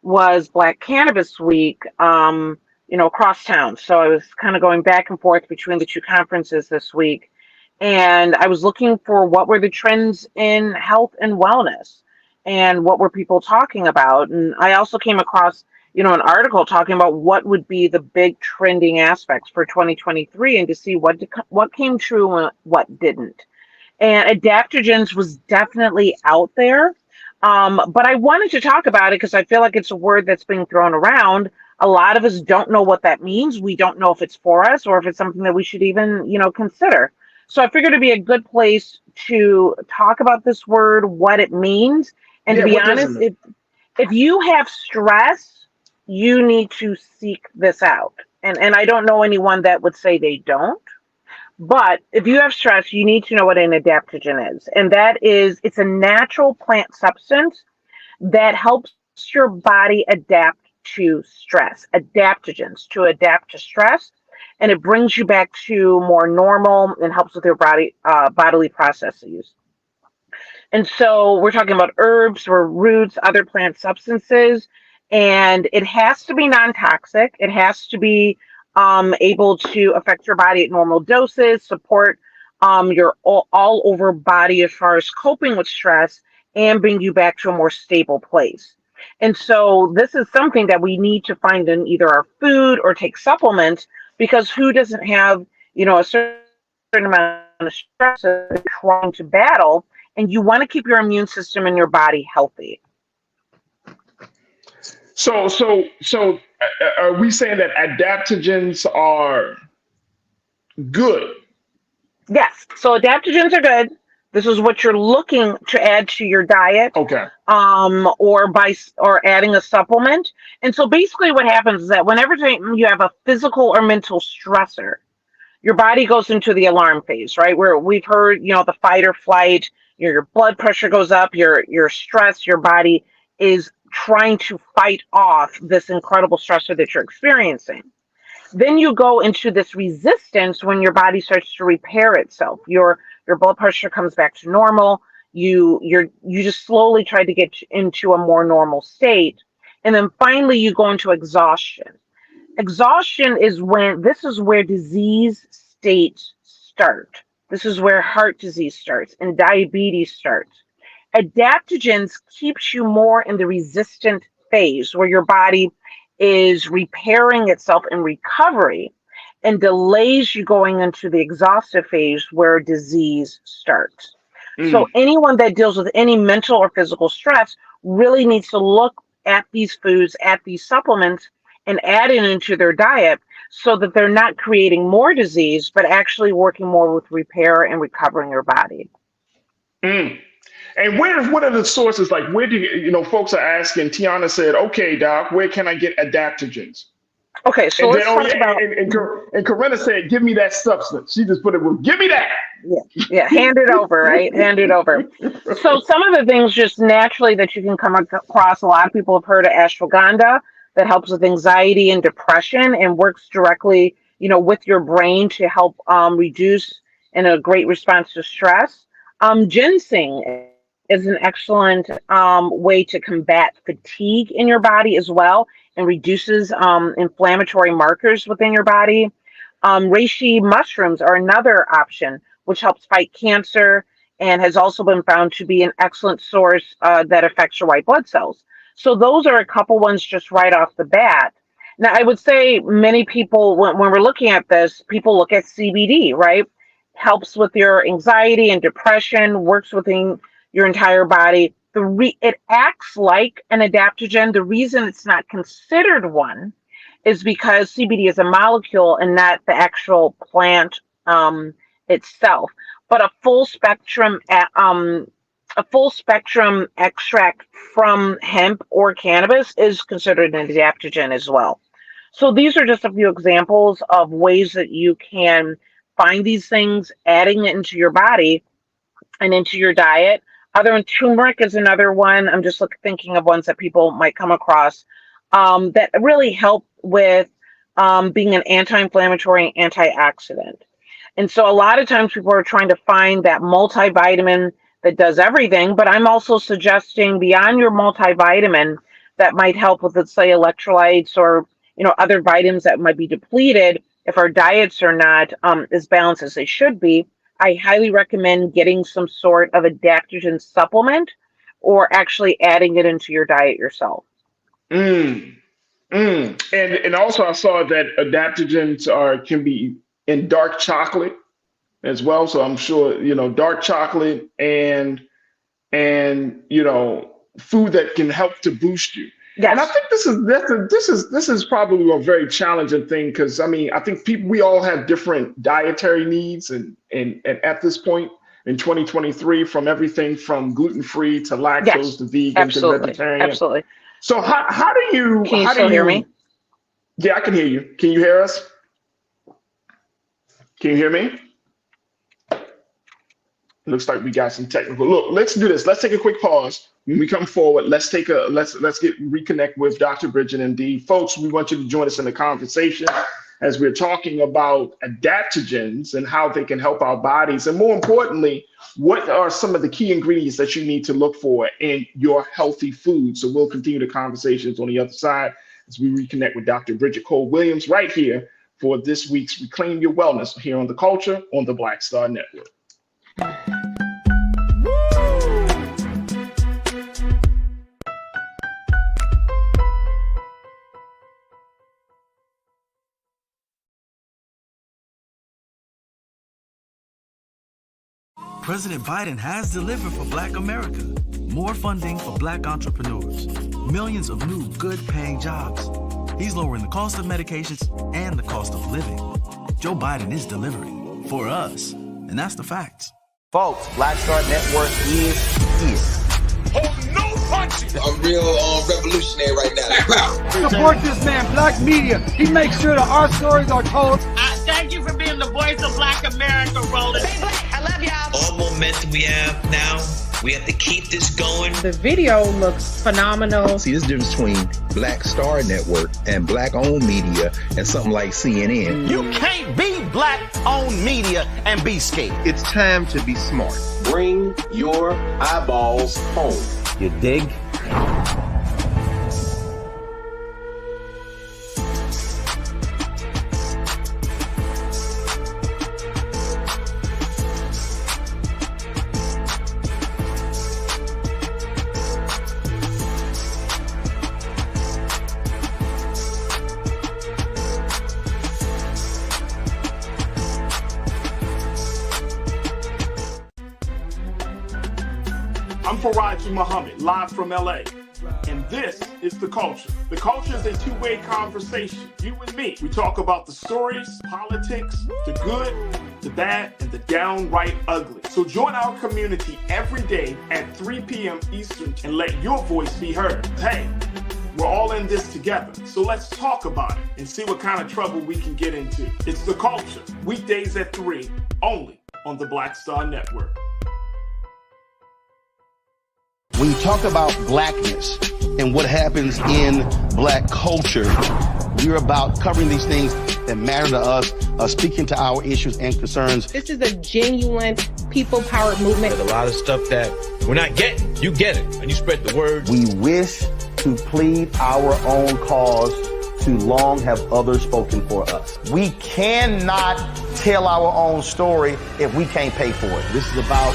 was Black Cannabis Week, across town. So I was kind of going back and forth between the two conferences this week, and I was looking for what were the trends in health and wellness, and what were people talking about. And I also came across an article talking about what would be the big trending aspects for 2023, and to see what came true and what didn't. And adaptogens was definitely out there. But I wanted to talk about it because I feel like it's a word that's being thrown around. A lot of us don't know what that means. We don't know if it's for us or if it's something that we should even, consider. So I figured it'd be a good place to talk about this word, what it means. And to be honest, if you have stress, you need to seek this out. And I don't know anyone that would say they don't. But if you have stress, you need to know what an adaptogen is. And it's a natural plant substance that helps your body adapt to stress. Adaptogens to adapt to stress. And it brings you back to more normal and helps with your bodily processes. And so we're talking about herbs or roots, other plant substances. And it has to be non-toxic. It has to be able to affect your body at normal doses, support your all over body as far as coping with stress, and bring you back to a more stable place. And so this is something that we need to find in either our food or take supplements, because who doesn't have, a certain amount of stress that they're trying to battle, and you want to keep your immune system and your body healthy. So are we saying that adaptogens are good? Yes. So adaptogens are good. This is what you're looking to add to your diet. Okay. Or adding a supplement. And so basically what happens is that whenever you have a physical or mental stressor, your body goes into the alarm phase, right? Where we've heard, the fight or flight, your blood pressure goes up, you're stressed, your body is trying to fight off this incredible stressor that you're experiencing. Then you go into this resistance when your body starts to repair itself. Your blood pressure comes back to normal. You just slowly try to get into a more normal state. And then finally you go into exhaustion. Exhaustion is where disease states start. This is where heart disease starts and diabetes starts. Adaptogens keeps you more in the resistant phase where your body is repairing itself in recovery, and delays you going into the exhaustive phase where disease starts. So anyone that deals with any mental or physical stress really needs to look at these foods, at these supplements, and add it into their diet so that they're not creating more disease, but actually working more with repair and recovering your body. And what are the sources? Like, where do folks are asking? Tiana said, okay, doc, where can I get adaptogens? Okay, so let's talk about. And Corinna said, give me that substance. She just put it with, give me that. Yeah, hand it over, right? Hand it over. So some of the things just naturally that you can come across, a lot of people have heard of ashwagandha that helps with anxiety and depression and works directly, with your brain to help reduce and a great response to stress. Ginseng is an excellent way to combat fatigue in your body as well, and reduces inflammatory markers within your body. Reishi mushrooms are another option, which helps fight cancer and has also been found to be an excellent source that affects your white blood cells. So those are a couple ones just right off the bat. Now, I would say many people, when we're looking at this, people look at CBD, right? Helps with your anxiety and depression, works within your entire body. It acts like an adaptogen. The reason it's not considered one is because CBD is a molecule and not the actual plant itself. But a full spectrum extract from hemp or cannabis is considered an adaptogen as well. So these are just a few examples of ways that you can find these things, adding it into your body and into your diet. Other than turmeric is another one. I'm just thinking of ones that people might come across that really help with being an anti-inflammatory and antioxidant. And so a lot of times people are trying to find that multivitamin that does everything, but I'm also suggesting beyond your multivitamin that might help with, let's say, electrolytes or, other vitamins that might be depleted if our diets are not as balanced as they should be. I highly recommend getting some sort of adaptogen supplement or actually adding it into your diet yourself. And also I saw that adaptogens can be in dark chocolate as well. So I'm sure, dark chocolate and food that can help to boost you. Yes. And I think this is probably a very challenging thing because I think we all have different dietary needs and at this point in 2023, from everything from gluten-free to lactose to vegan to vegetarian. Absolutely. So how do you hear me? Yeah, I can hear you. Can you hear us? Can you hear me? Looks like we got some technical. Look, let's do this. Let's take a quick pause. When we come forward, let's reconnect with Dr. Bridget MD. Folks, we want you to join us in the conversation as we're talking about adaptogens and how they can help our bodies. And more importantly, what are some of the key ingredients that you need to look for in your healthy food? So we'll continue the conversations on the other side as we reconnect with Dr. Bridget Cole-Williams right here for this week's Reclaim Your Wellness here on The Culture on the Black Star Network. President Biden has delivered for Black America. More funding for Black entrepreneurs. Millions of new good-paying jobs. He's lowering the cost of medications and the cost of living. Joe Biden is delivering for us, and that's the facts. Folks, Black Star Network is here. Oh, no punches! I'm real revolutionary right now. Support this man, Black Media. He makes sure that our stories are told. Thank you for being the voice of Black America, Roland. Stay black. I love y'all. All momentum we have now, we have to keep this going. The video looks phenomenal. See, this difference between Black Star Network and Black-owned media and something like CNN. You can't be Black-owned media and be scared. It's time to be smart. Bring your eyeballs home. You dig? I'm Faraji Muhammad, live from LA. And this is The Culture. The Culture is a two-way conversation. You and me. We talk about the stories, politics, the good, the bad, and the downright ugly. So join our community every day at 3 p.m. Eastern and let your voice be heard. Hey, we're all in this together. So let's talk about it and see what kind of trouble we can get into. It's The Culture, weekdays at 3, only on the Black Star Network. When you talk about blackness and what happens in Black culture, we're about covering these things that matter to us, speaking to our issues and concerns. This is a genuine people-powered movement. There's a lot of stuff that we're not getting. You get it, and you spread the word. We wish to plead our own cause. Too long have others spoken for us. We cannot tell our own story if we can't pay for it. This is about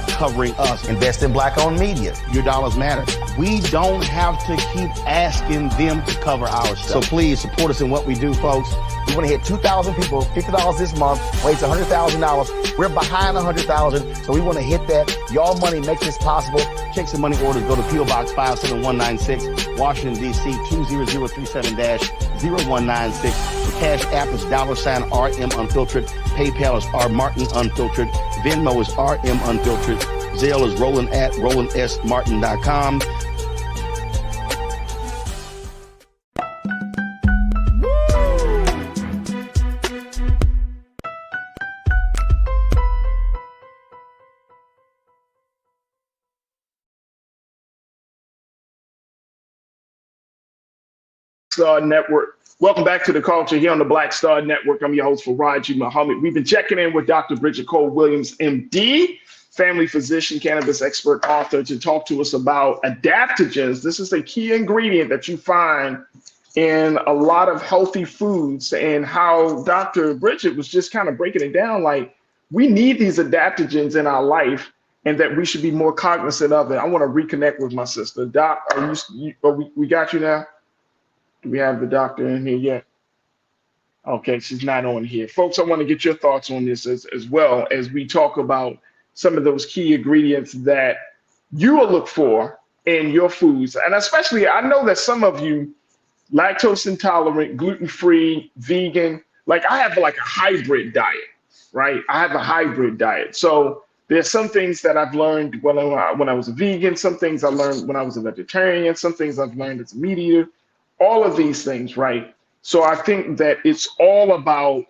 covering us. Invest in Black-owned media. Your dollars matter. We don't have to keep asking them to cover our stuff. So please support us in what we do, folks. We want to hit 2,000 people, $50 this month, raise $100,000. We're behind 100,000, so we want to hit that. Y'all money makes this possible. Check some money orders. Go to P.O. Box 57196, Washington, D.C. 20037-0196. The Cash App is $RM Unfiltered. PayPal is R Martin Unfiltered. Venmo is RM Unfiltered. Zelle is Roland at RolandSMartin.com. Network. Welcome back to The Culture here on the Black Star Network. I'm your host, Faraji Muhammad. We've been checking in with Dr. Bridget Cole-Williams, MD, family physician, cannabis expert, author, to talk to us about adaptogens. This is a key ingredient that you find in a lot of healthy foods, and how Dr. Bridget was just kind of breaking it down like we need these adaptogens in our life and that we should be more cognizant of it. I want to reconnect with my sister. Doc, we got you now? Do we have the doctor in here yet? Okay, she's not on here. Folks, I want to get your thoughts on this as well as we talk about some of those key ingredients that you will look for in your foods. And especially, I know that some of you, lactose intolerant, gluten-free, vegan, like I have like a hybrid diet, right? I have a hybrid diet. So there's some things that I've learned when I was a vegan, some things I learned when I was a vegetarian, some things I've learned as a meat eater. All of these things, right? So I think that it's all about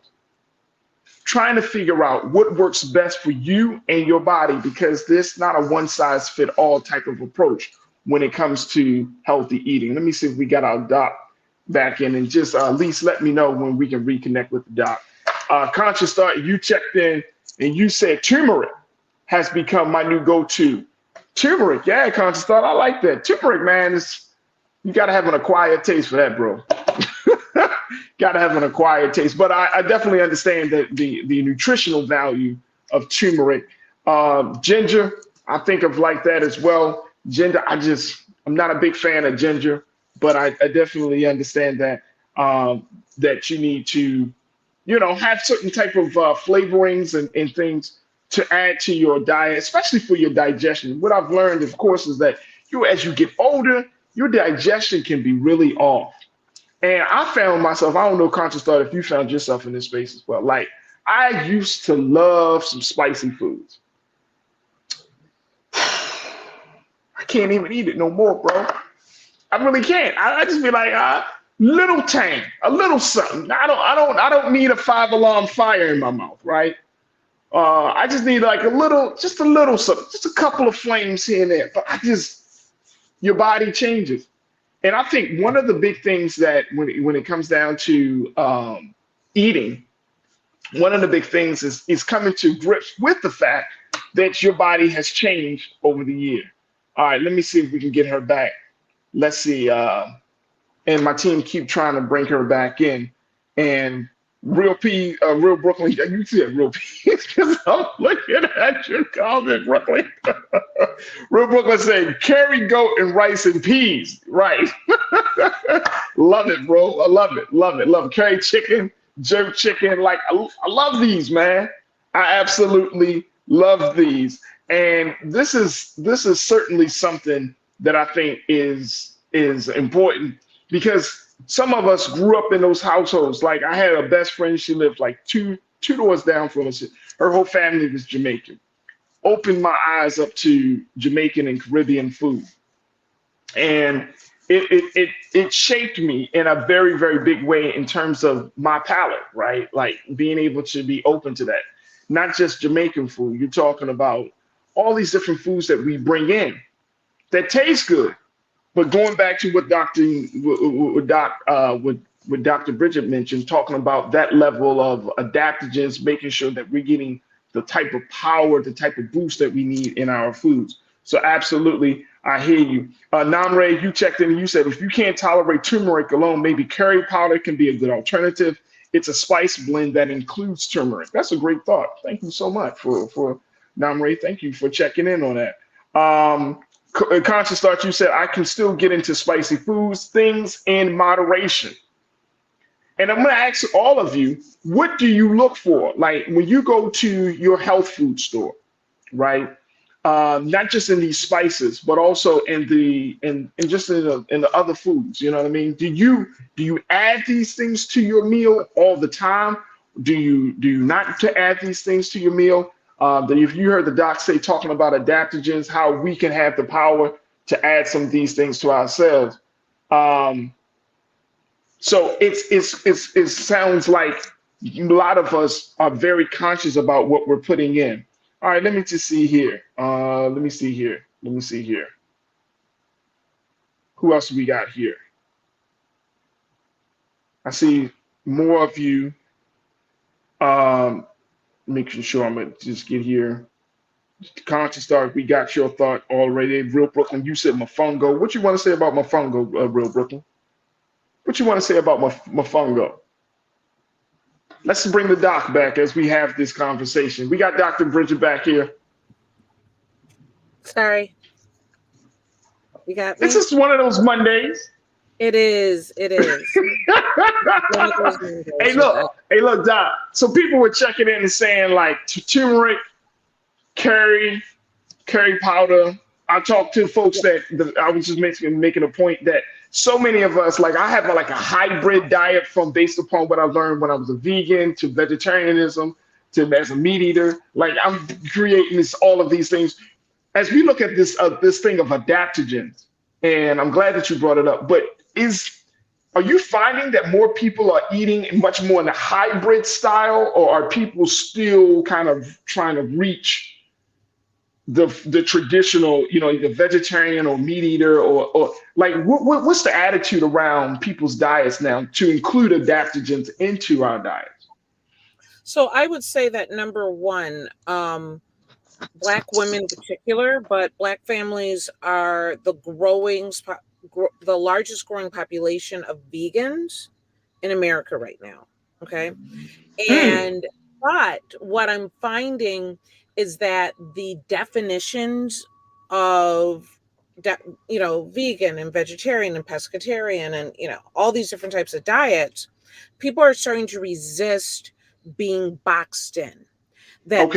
trying to figure out what works best for you and your body, because there's not a one-size-fit-all type of approach when it comes to healthy eating. Let me see if we got our doc back in, and just at least let me know when we can reconnect with the doc. Conscious Thought, you checked in and you said turmeric has become my new go-to. Turmeric, yeah, Conscious Thought, I like that. Turmeric, man, you got to have an acquired taste for that, bro. Got to have an acquired taste. But I definitely understand that the nutritional value of turmeric. Ginger, I think of like that as well. Ginger, I'm not a big fan of ginger, but I definitely understand that that you need to, have certain type of flavorings and things to add to your diet, especially for your digestion. What I've learned, of course, is that as you get older, your digestion can be really off. And I found myself, I don't know, Conscious Thought, if you found yourself in this space as well. Like, I used to love some spicy foods. I can't even eat it no more, bro. I really can't. I just be like, little tang, a little something. I don't need a 5-alarm fire in my mouth, right? I just need like just a little something, just a couple of flames here and there. But your body changes. And I think one of the big things that when it comes down to eating, one of the big things is coming to grips with the fact that your body has changed over the year. All right, let me see if we can get her back. Let's see. And my team keep trying to bring her back in. And Real Brooklyn, you said Real P, because I'm looking at your comment, Brooklyn. Real Brooklyn saying, carry goat and rice and peas. Right. Love it, bro. I love it. Love it. Love it. Curry chicken, jerk chicken. Like, I love these, man. I absolutely love these. And this is certainly something that I think is important, because some of us grew up in those households. Like, I had a best friend, she lived like two doors down from us. Her whole family was Jamaican. Opened my eyes up to Jamaican and Caribbean food. And it shaped me in a very, very big way in terms of my palate, right? Like being able to be open to that. Not just Jamaican food. You're talking about all these different foods that we bring in that taste good. But going back to what Dr. Bridget mentioned, talking about that level of adaptogens, making sure that we're getting the type of power, the type of boost that we need in our foods. So absolutely, I hear you. Namre, you checked in and you said, if you can't tolerate turmeric alone, maybe curry powder can be a good alternative. It's a spice blend that includes turmeric. That's a great thought. Thank you so much for Namre. Thank you for checking in on that. Conscious Thought, you said, I can still get into spicy foods, things in moderation. And I'm going to ask all of you, what do you look for? Like when you go to your health food store, right? Not just in these spices, but also in the other foods. You know what I mean? Do you add these things to your meal all the time? Do you not to add these things to your meal? If you heard the doc say, talking about adaptogens, how we can have the power to add some of these things to ourselves. So it sounds like a lot of us are very conscious about what we're putting in. All right, let me just see here. Let me see here. Who else we got here? I see more of you. Making sure I'm gonna just get here. Conscious Dark, we got your thought already. Real Brooklyn, you said Mofongo. What you want to say about Mofongo, Real Brooklyn? What you want to say about Mofongo? Let's bring the doc back as we have this conversation. We got Dr. Bridget back here. Sorry. You got me? It's just one of those Mondays. It is. It is. Hey, look, Doc. So people were checking in and saying like turmeric, curry powder. I talked to folks that I was just making a point that so many of us, like I have a hybrid diet from based upon what I learned when I was a vegan to vegetarianism to as a meat eater. Like I'm creating all of these things. As we look at this thing of adaptogens, and I'm glad that you brought it up, but are you finding that more people are eating much more in the hybrid style, or are people still kind of trying to reach the traditional, the vegetarian or meat eater, or like what's the attitude around people's diets now to include adaptogens into our diets? So I would say that number one, Black women in particular, but Black families are the largest growing population of vegans in America right now. Okay. But what I'm finding is that the definitions of, vegan and vegetarian and pescatarian and, all these different types of diets, people are starting to resist being boxed in. That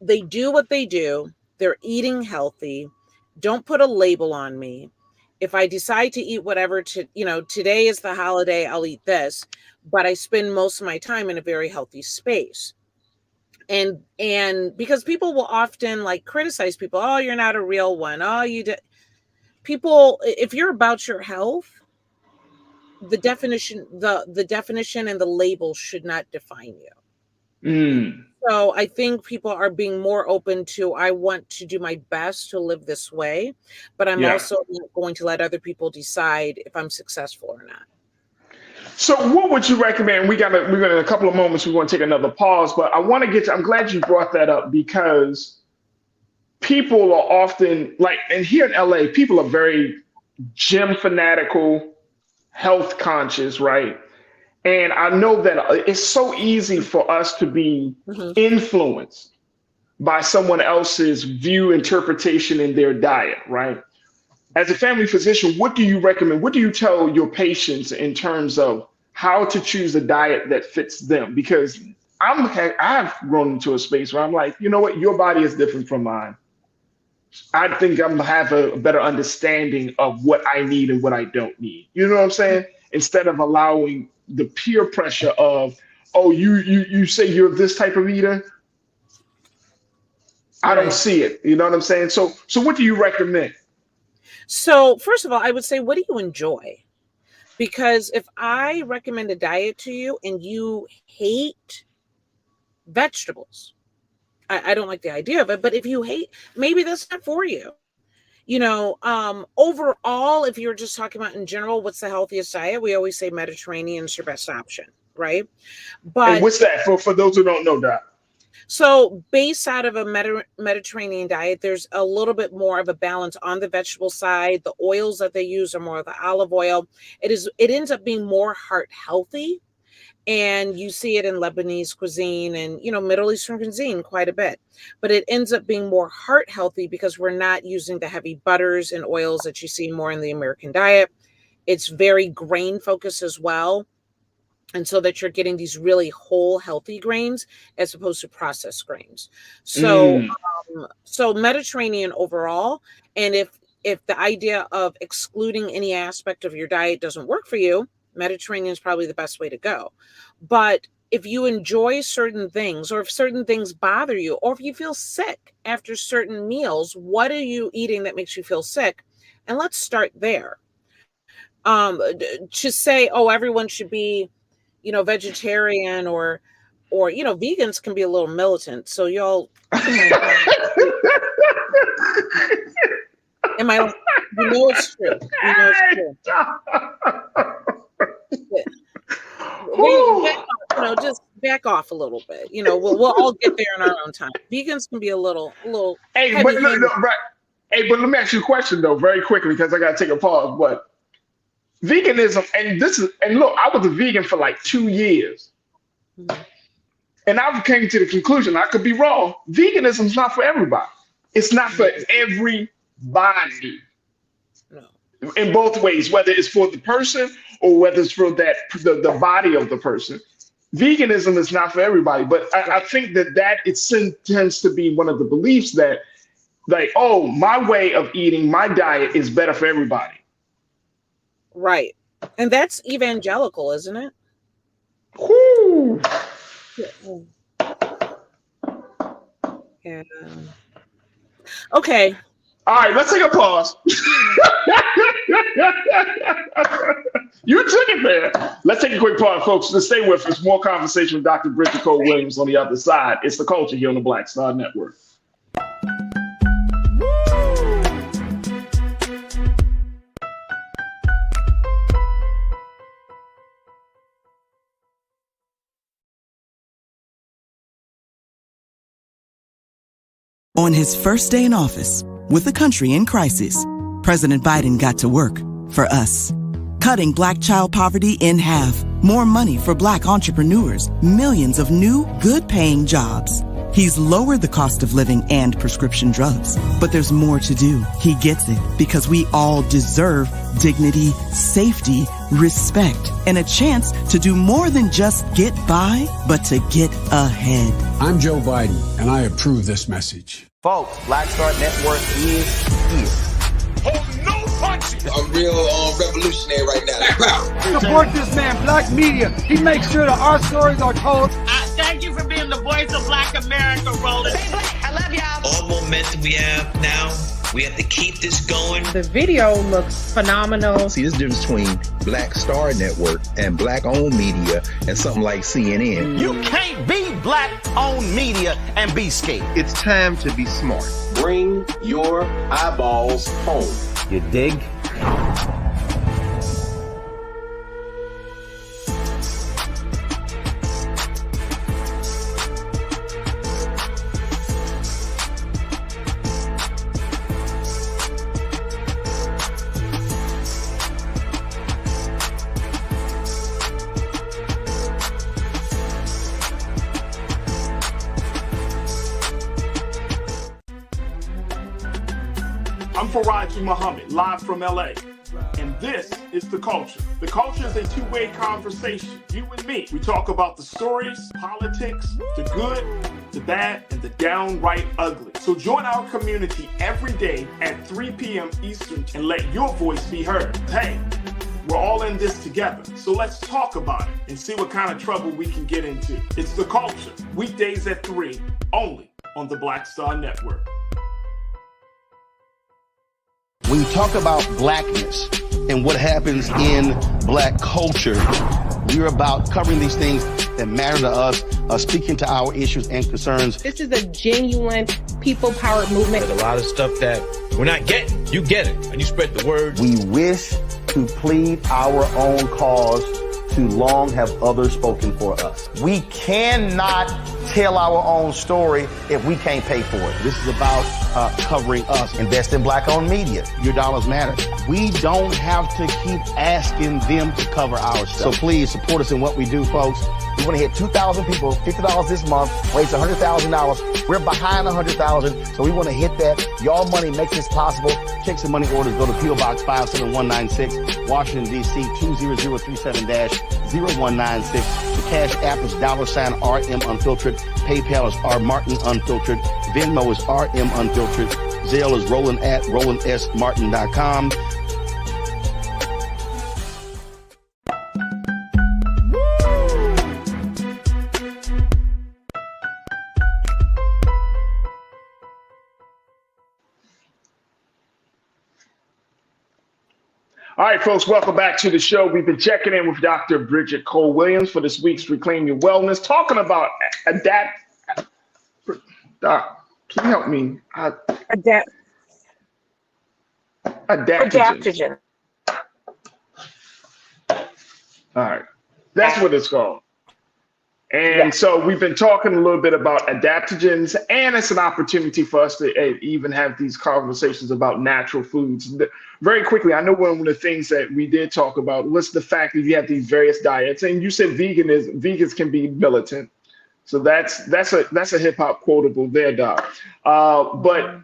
they do what they do. They're eating healthy. Don't put a label on me. If I decide to eat whatever today is the holiday, I'll eat this, but I spend most of my time in a very healthy space. And because people will often like criticize people, oh, you're not a real one. Oh, people, if you're about your health, the definition and the label should not define you. So I think people are being more open to, I want to do my best to live this way, but I'm also not going to let other people decide if I'm successful or not. So what would you recommend? We're gonna in a couple of moments, we want to take another pause, but I want to get to, I'm glad you brought that up because people are often like, and here in LA, people are very gym fanatical, health conscious, right? And I know that it's so easy for us to be influenced by someone else's view, interpretation in their diet, right? As a family physician, what do you recommend? What do you tell your patients in terms of how to choose a diet that fits them? Because I've grown into a space where I'm like, you know what? Your body is different from mine. I think I'm gonna have a better understanding of what I need and what I don't need. You know what I'm saying? Instead of allowing the peer pressure of, oh, you say you're this type of eater. I don't see it. You know what I'm saying? So what do you recommend? So first of all, I would say, what do you enjoy? Because if I recommend a diet to you and you hate vegetables, I don't like the idea of it, but if you hate, maybe that's not for you. Overall, if you're just talking about in general, what's the healthiest diet? We always say Mediterranean is your best option, right? But and what's that for those who don't know that? So based out of a Mediterranean diet, there's a little bit more of a balance on the vegetable side. The oils that they use are more of the olive oil. It ends up being more heart healthy. And you see it in Lebanese cuisine and, Middle Eastern cuisine quite a bit. But it ends up being more heart healthy because we're not using the heavy butters and oils that you see more in the American diet. It's very grain focused as well. And so that you're getting these really whole, healthy grains as opposed to processed grains. So, so Mediterranean overall. And if the idea of excluding any aspect of your diet doesn't work for you, Mediterranean is probably the best way to go. But if you enjoy certain things, or if certain things bother you, or if you feel sick after certain meals, what are you eating that makes you feel sick? And let's start there. To say, oh, everyone should be, vegetarian or, vegans can be a little militant. So y'all, it's true. It's true. Just back off a little bit. We'll all get there in our own time. Vegans can be a little Hey, but right. Hey, but let me ask you a question though, very quickly, because I gotta take a pause. But veganism, and look, I was a vegan for like 2 years. And I came to the conclusion, I could be wrong, veganism is not for everybody. It's not for everybody. No. In both ways, whether it's for the person or whether it's for the body of the person. Veganism is not for everybody. But I think that it tends to be one of the beliefs that, like, oh, my way of eating, my diet is better for everybody. Right. And that's evangelical, isn't it? Whoo. Yeah. Okay. All right, let's take a pause. You took it there. Let's take a quick pause, folks. Let's stay with us. More conversation with Dr. Bridget Cole Williams on the other side. It's The Culture here on the Black Star Network. On his first day in office, with the country in crisis, President Biden got to work for us. Cutting Black child poverty in half, more money for Black entrepreneurs, millions of new, good-paying jobs. He's lowered the cost of living and prescription drugs. But there's more to do. He gets it because we all deserve dignity, safety, respect, and a chance to do more than just get by, but to get ahead. I'm Joe Biden, and I approve this message. Folks, Black Star Network is here. Oh, no punches! I'm real revolutionary right now. Support this man, Black Media. He makes sure that our stories are told. Thank you for being the voice of Black America, Roland. Stay black. I love y'all. All momentum we have now, we have to keep this going. The video looks phenomenal. See, this difference between Black Star Network and Black-owned media and something like CNN. You can't be Black-owned media and be scared. It's time to be smart. Bring your eyeballs home. You dig? I'm Faraji Muhammad, live from LA. And this is The Culture. The Culture is a two-way conversation. You and me. We talk about the stories, politics, the good, the bad, and the downright ugly. So join our community every day at 3 p.m. Eastern and let your voice be heard. Hey, we're all in this together. So let's talk about it and see what kind of trouble we can get into. It's The Culture. Weekdays at 3, only on the Black Star Network. When you talk about blackness and what happens in Black culture, we're about covering these things that matter to us, speaking to our issues and concerns. This is a genuine people-powered movement. There's a lot of stuff that we're not getting. You get it, and you spread the word. We wish to plead our own cause. Too long have others spoken for us. We cannot tell our own story if we can't pay for it. This is about covering us. Invest in Black-owned media. Your dollars matter. We don't have to keep asking them to cover our stuff. So please support us in what we do, folks. We want to hit 2,000 people, $50 this month, raise $100,000. We're behind 100,000, so we want to hit that. Y'all money makes this possible. Check some money orders. Go to P.O. Box 57196, Washington, D.C. 20037-0196. The Cash App is $RM Unfiltered. PayPal is R Martin Unfiltered. Venmo is RM Unfiltered. Zelle is Roland at RolandSMartin.com. All right, folks, welcome back to the show. We've been checking in with Dr. Bridget Cole Williams for this week's Reclaim Your Wellness, talking about Doc, can you help me? Adaptogen. All right. That's what it's called. And Yeah. so we've been talking a little bit about adaptogens, and it's an opportunity for us to even have these conversations about natural foods. Very quickly, I know one of the things that we did talk about was the fact that you have these various diets, and you said vegans can be militant. So that's a hip hop quotable there, Doc. But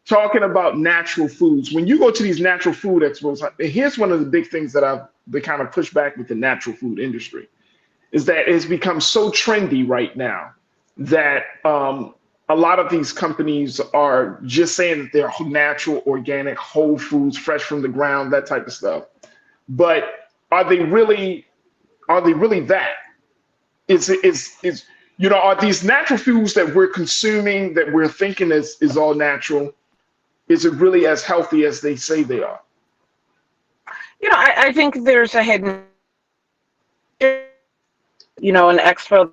talking about natural foods, when you go to these natural food expos, here's one of the big things that I've been kind of pushed back with the natural food industry is that it's become so trendy right now that a lot of these companies are just saying that they're natural, organic, whole foods, fresh from the ground, that type of stuff. But are they really that? Are these natural foods that we're consuming, that we're thinking is all natural, is it really as healthy as they say they are? I think there's a hidden, an expo.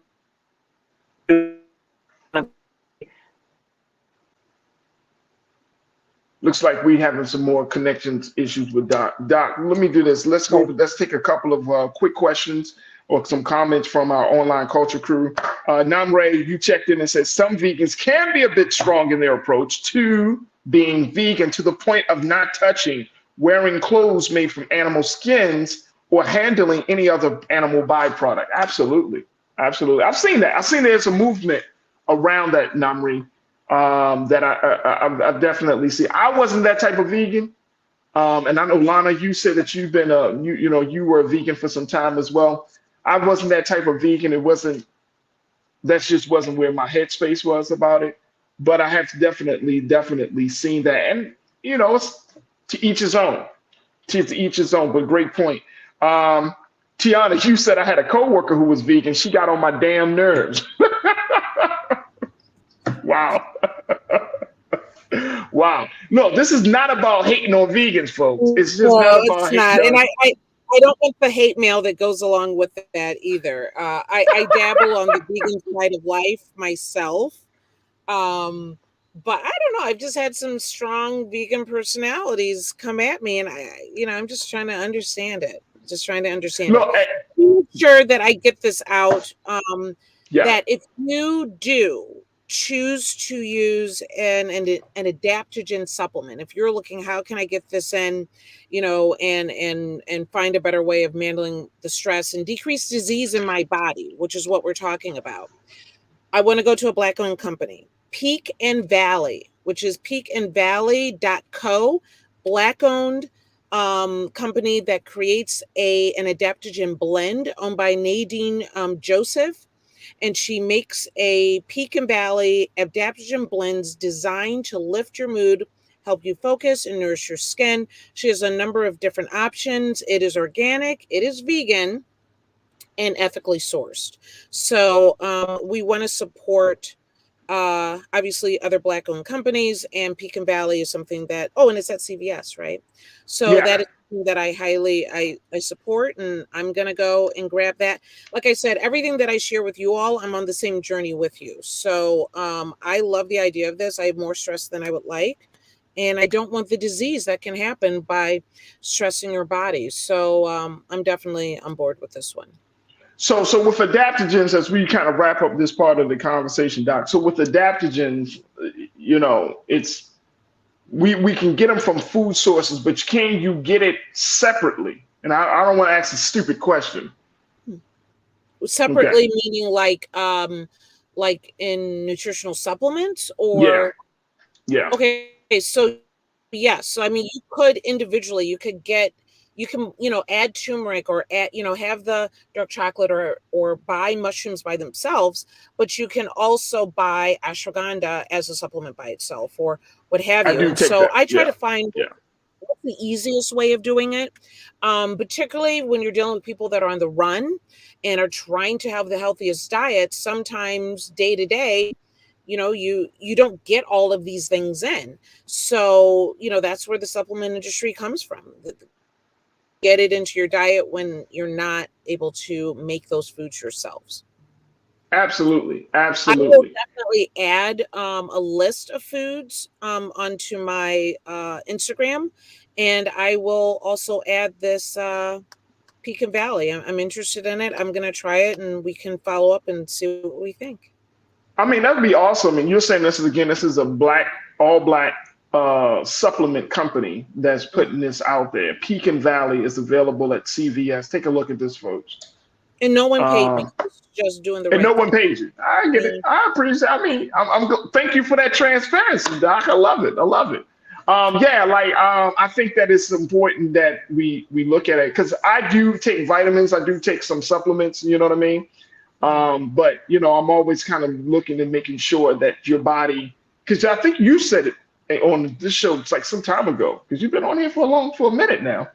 Looks like we having some more connections issues with Doc. Doc, let me do this. Let's take a couple of quick questions or some comments from our online culture crew. Namre, you checked in and said some vegans can be a bit strong in their approach to being vegan to the point of not touching, wearing clothes made from animal skins, or handling any other animal byproduct. Absolutely. Absolutely. I've seen that. I've seen there's a movement around that, Namri, that I definitely see. I wasn't that type of vegan. And I know, Lana, you said that you've been, you were a vegan for some time as well. I wasn't that type of vegan. That just wasn't where my headspace was about it. But I have definitely seen that. And, it's to each his own. To each his own, but great point. Tiana, you said I had a coworker who was vegan. She got on my damn nerves. Wow. Wow. No, this is not about hating on vegans, folks. It's just not about hating. And I don't want the hate mail that goes along with that either. I dabble on the vegan side of life myself. But I don't know. I've just had some strong vegan personalities come at me, and I'm just trying to understand it. I'm sure that I get this out. That if you do choose to use an adaptogen supplement, if you're looking, how can I get this in, and find a better way of handling the stress and decrease disease in my body, which is what we're talking about. I want to go to a Black-owned company, Peak and Valley, which is peakandvalley.co, Black-owned company that creates an adaptogen blend owned by Nadine Joseph. And she makes a Peak and Valley adaptogen blends designed to lift your mood, help you focus, and nourish your skin. She has a number of different options. It is organic, it is vegan, and ethically sourced. So we want to support obviously other Black-owned companies, and Peak and Valley is something that, and it's at CVS, right? So that is something that I support, and I'm gonna go and grab that. Like I said, everything that I share with you all, I'm on the same journey with you. So I love the idea of this. I have more stress than I would like, and I don't want the disease that can happen by stressing your body. So I'm definitely on board with this one. So with adaptogens, as we kind of wrap up this part of the conversation, Doc. So with adaptogens, it's we can get them from food sources, but can you get it separately? And I don't want to ask a stupid question. Separately, meaning like in nutritional supplements, or yeah. Okay, so yes, so I mean, you could individually, you can add turmeric, or have the dark chocolate, or buy mushrooms by themselves, but you can also buy ashwagandha as a supplement by itself, or what have you. So I try to find what's the easiest way of doing it, particularly when you're dealing with people that are on the run and are trying to have the healthiest diet. Sometimes day to day, you don't get all of these things in. So, that's where the supplement industry comes from. Get it into your diet when you're not able to make those foods yourselves. Absolutely. I will definitely add a list of foods onto my Instagram, and I will also add this Pecan Valley. I'm interested in it. I'm going to try it, and we can follow up and see what we think. I mean, that'd be awesome. And you're saying this is a all black supplement company that's putting this out there. Pecan Valley is available at CVS. Take a look at this, folks. And no one paid me. Just doing the right and no thing. one pays you. I get it. I appreciate. I mean, thank you for that transparency, Doc. I love it. I think that it's important that we look at it, because I do take vitamins. I do take some supplements. You know what I mean? But I'm always kind of looking and making sure that your body, because I think you said it on this show, it's like some time ago, because you've been on here for a minute now.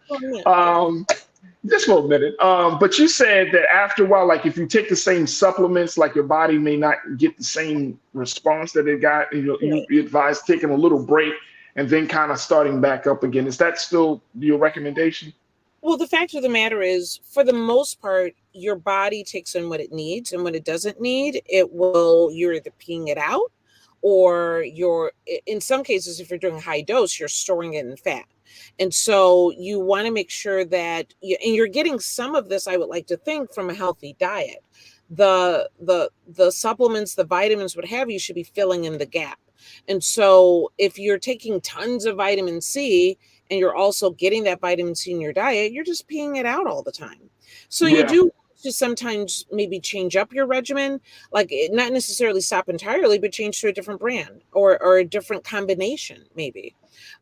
Just for a minute. But you said that after a while, like if you take the same supplements, like your body may not get the same response that it got. You advise taking a little break and then kind of starting back up again. Is that still your recommendation? Well, the fact of the matter is, for the most part, your body takes in what it needs, and what it doesn't need, you're either peeing it out, or in some cases, if you're doing a high dose, you're storing it in fat. And so you want to make sure that you're getting some of this, I would like to think, from a healthy diet. The supplements, the vitamins, what have you, should be filling in the gap. And so if you're taking tons of vitamin C and you're also getting that vitamin C in your diet, you're just peeing it out all the time. So you do just sometimes maybe change up your regimen, like not necessarily stop entirely, but change to a different brand or a different combination maybe,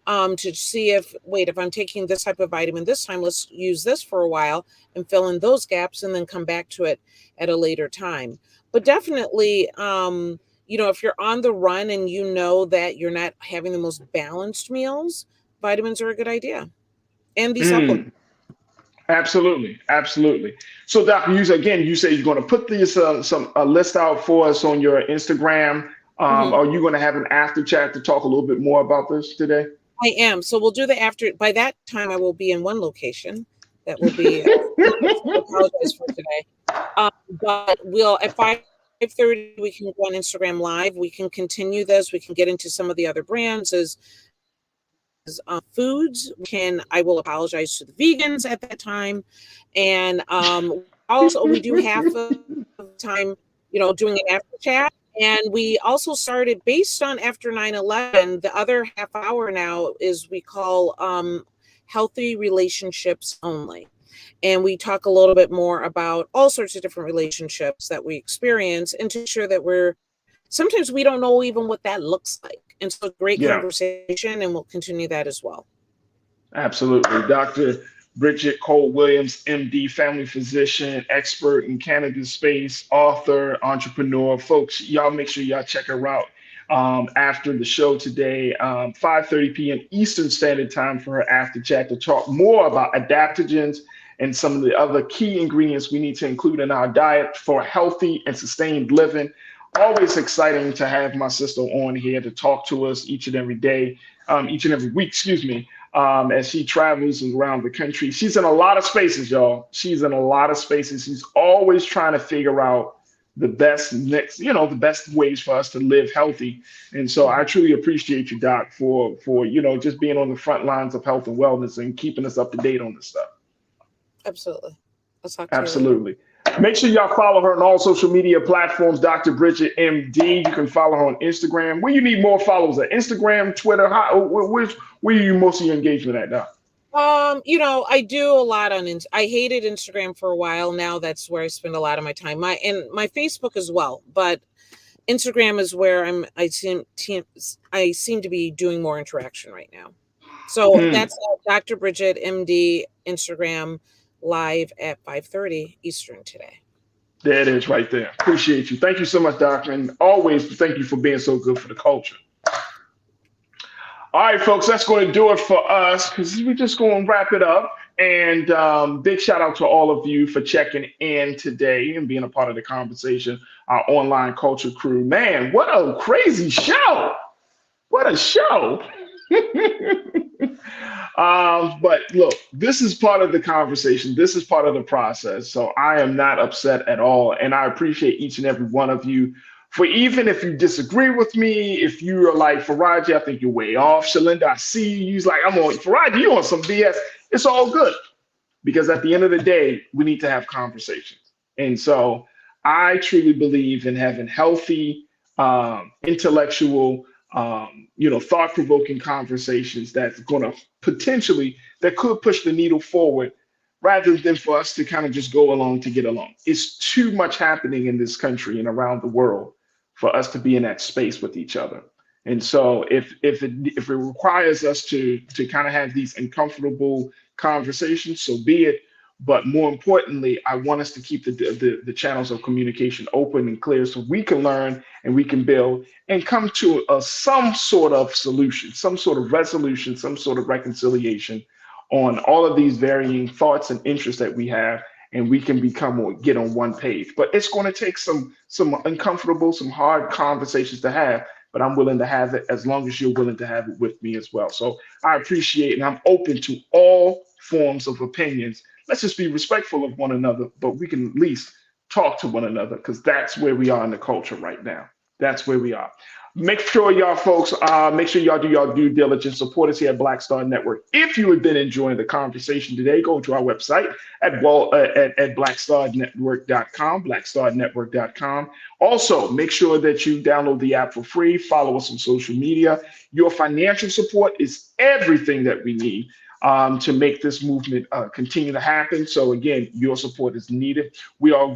to see if I'm taking this type of vitamin this time, let's use this for a while and fill in those gaps and then come back to it at a later time. But definitely, if you're on the run and you know that you're not having the most balanced meals, vitamins are a good idea. And these supplements. Absolutely. So, Dr. you say you're going to put this a list out for us on your Instagram. Are you going to have an after chat to talk a little bit more about this today? I am. So we'll do the after. By that time, I will be in one location. That will be. I apologize for today. But we'll at 5:30 we can go on Instagram Live. We can continue this. We can get into some of the other brands as foods. I will apologize to the vegans at that time, and also we do half of the time, doing an after chat. And we also started, based on after 9/11, the other half hour now is we call healthy relationships only. And we talk a little bit more about all sorts of different relationships that we experience, and to ensure that sometimes we don't know even what that looks like. And so great conversation, and we'll continue that as well. Absolutely. Dr. Bridget Cole-Williams, MD, family physician, expert in cannabis space, author, entrepreneur. Folks, y'all make sure y'all check her out after the show today, 5:30 p.m. Eastern Standard Time, for her after chat to talk more about adaptogens and some of the other key ingredients we need to include in our diet for healthy and sustained living. Always exciting to have my sister on here to talk to us each and every week, as she travels around the country. She's in a lot of spaces, y'all. She's in a lot of spaces. She's always trying to figure out the best ways for us to live healthy. And so I truly appreciate you, Doc, for just being on the front lines of health and wellness and keeping us up to date on this stuff. Absolutely. Absolutely. Make sure y'all follow her on all social media platforms, Dr. Bridget MD. You can follow her on Instagram. Where you need more followers at? Instagram, Twitter? Where you most of your engagement at now? I do a lot on. I hated Instagram for a while. Now that's where I spend a lot of my time. My Facebook as well, but Instagram is where I seem to be doing more interaction right now. So that's Dr. Bridget MD Instagram Live at 5:30 Eastern today. There it is right there. Appreciate you. Thank you so much, Doctor. And always thank you for being so good for the culture. All right, folks, that's going to do it for us, because we're just going to wrap it up. And big shout out to all of you for checking in today and being a part of the conversation, our online culture crew. Man, what a crazy show. What a show. But look, this is part of the conversation. This is part of the process. So I am not upset at all. And I appreciate each and every one of you, for even if you disagree with me, if you are like, Faraji, I think you're way off. Shalinda, I see you. He's like, I'm on Faraji, you on some BS. It's all good. because at the end of the day, we need to have conversations. And so I truly believe in having healthy, intellectual, thought-provoking conversations that's going to that could push the needle forward rather than for us to kind of just go along to get along. It's too much happening in this country and around the world for us to be in that space with each other. And so if it requires us to kind of have these uncomfortable conversations, so be it. But more importantly, I want us to keep the channels of communication open and clear so we can learn and we can build and come to some sort of solution, some sort of resolution, some sort of reconciliation on all of these varying thoughts and interests that we have, and we can get on one page. But it's going to take some uncomfortable, some hard conversations to have, but I'm willing to have it as long as you're willing to have it with me as well. So I appreciate and I'm open to all forms of opinions. Let's just be respectful of one another, but we can at least talk to one another because that's where we are in the culture right now. That's where we are. Make sure y'all folks, make sure y'all do y'all due diligence. Support us here at Black Star Network. If you have been enjoying the conversation today, go to our website at blackstarnetwork.com, blackstarnetwork.com. Also, make sure that you download the app for free. Follow us on social media. Your financial support is everything that we need to make this movement continue to happen. So again, your support is needed. We are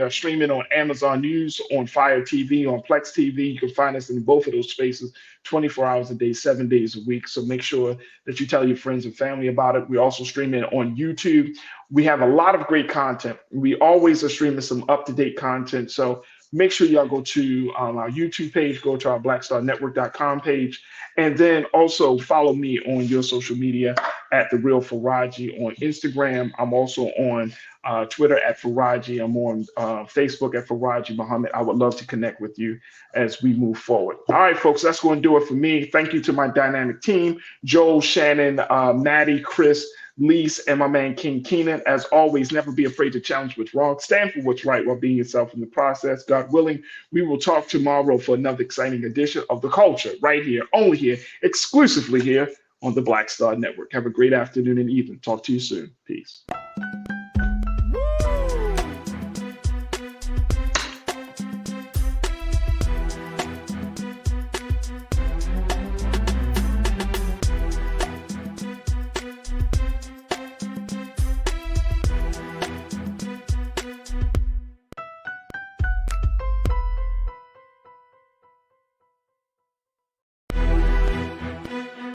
streaming on Amazon News, on Fire TV, on Plex TV. You can find us in both of those spaces 24 hours a day, 7 days a week. So make sure that you tell your friends and family about it. We also stream it on YouTube. We have a lot of great content. We always are streaming some up-to-date content. So make sure y'all go to our YouTube page, go to our blackstarnetwork.com page, and then also follow me on your social media at The Real Faraji on Instagram. I'm also on Twitter at Faraji. I'm on Facebook at Faraji Muhammad. I would love to connect with you as we move forward. All right, folks, that's going to do it for me. Thank you to my dynamic team, Joel, Shannon, Maddie, Chris, Lise, and my man King Keenan. As always, never be afraid to challenge what's wrong. Stand for what's right while being yourself in the process. God willing, we will talk tomorrow for another exciting edition of The Culture right here, only here, exclusively here on the Black Star Network. Have a great afternoon and evening. Talk to you soon. Peace.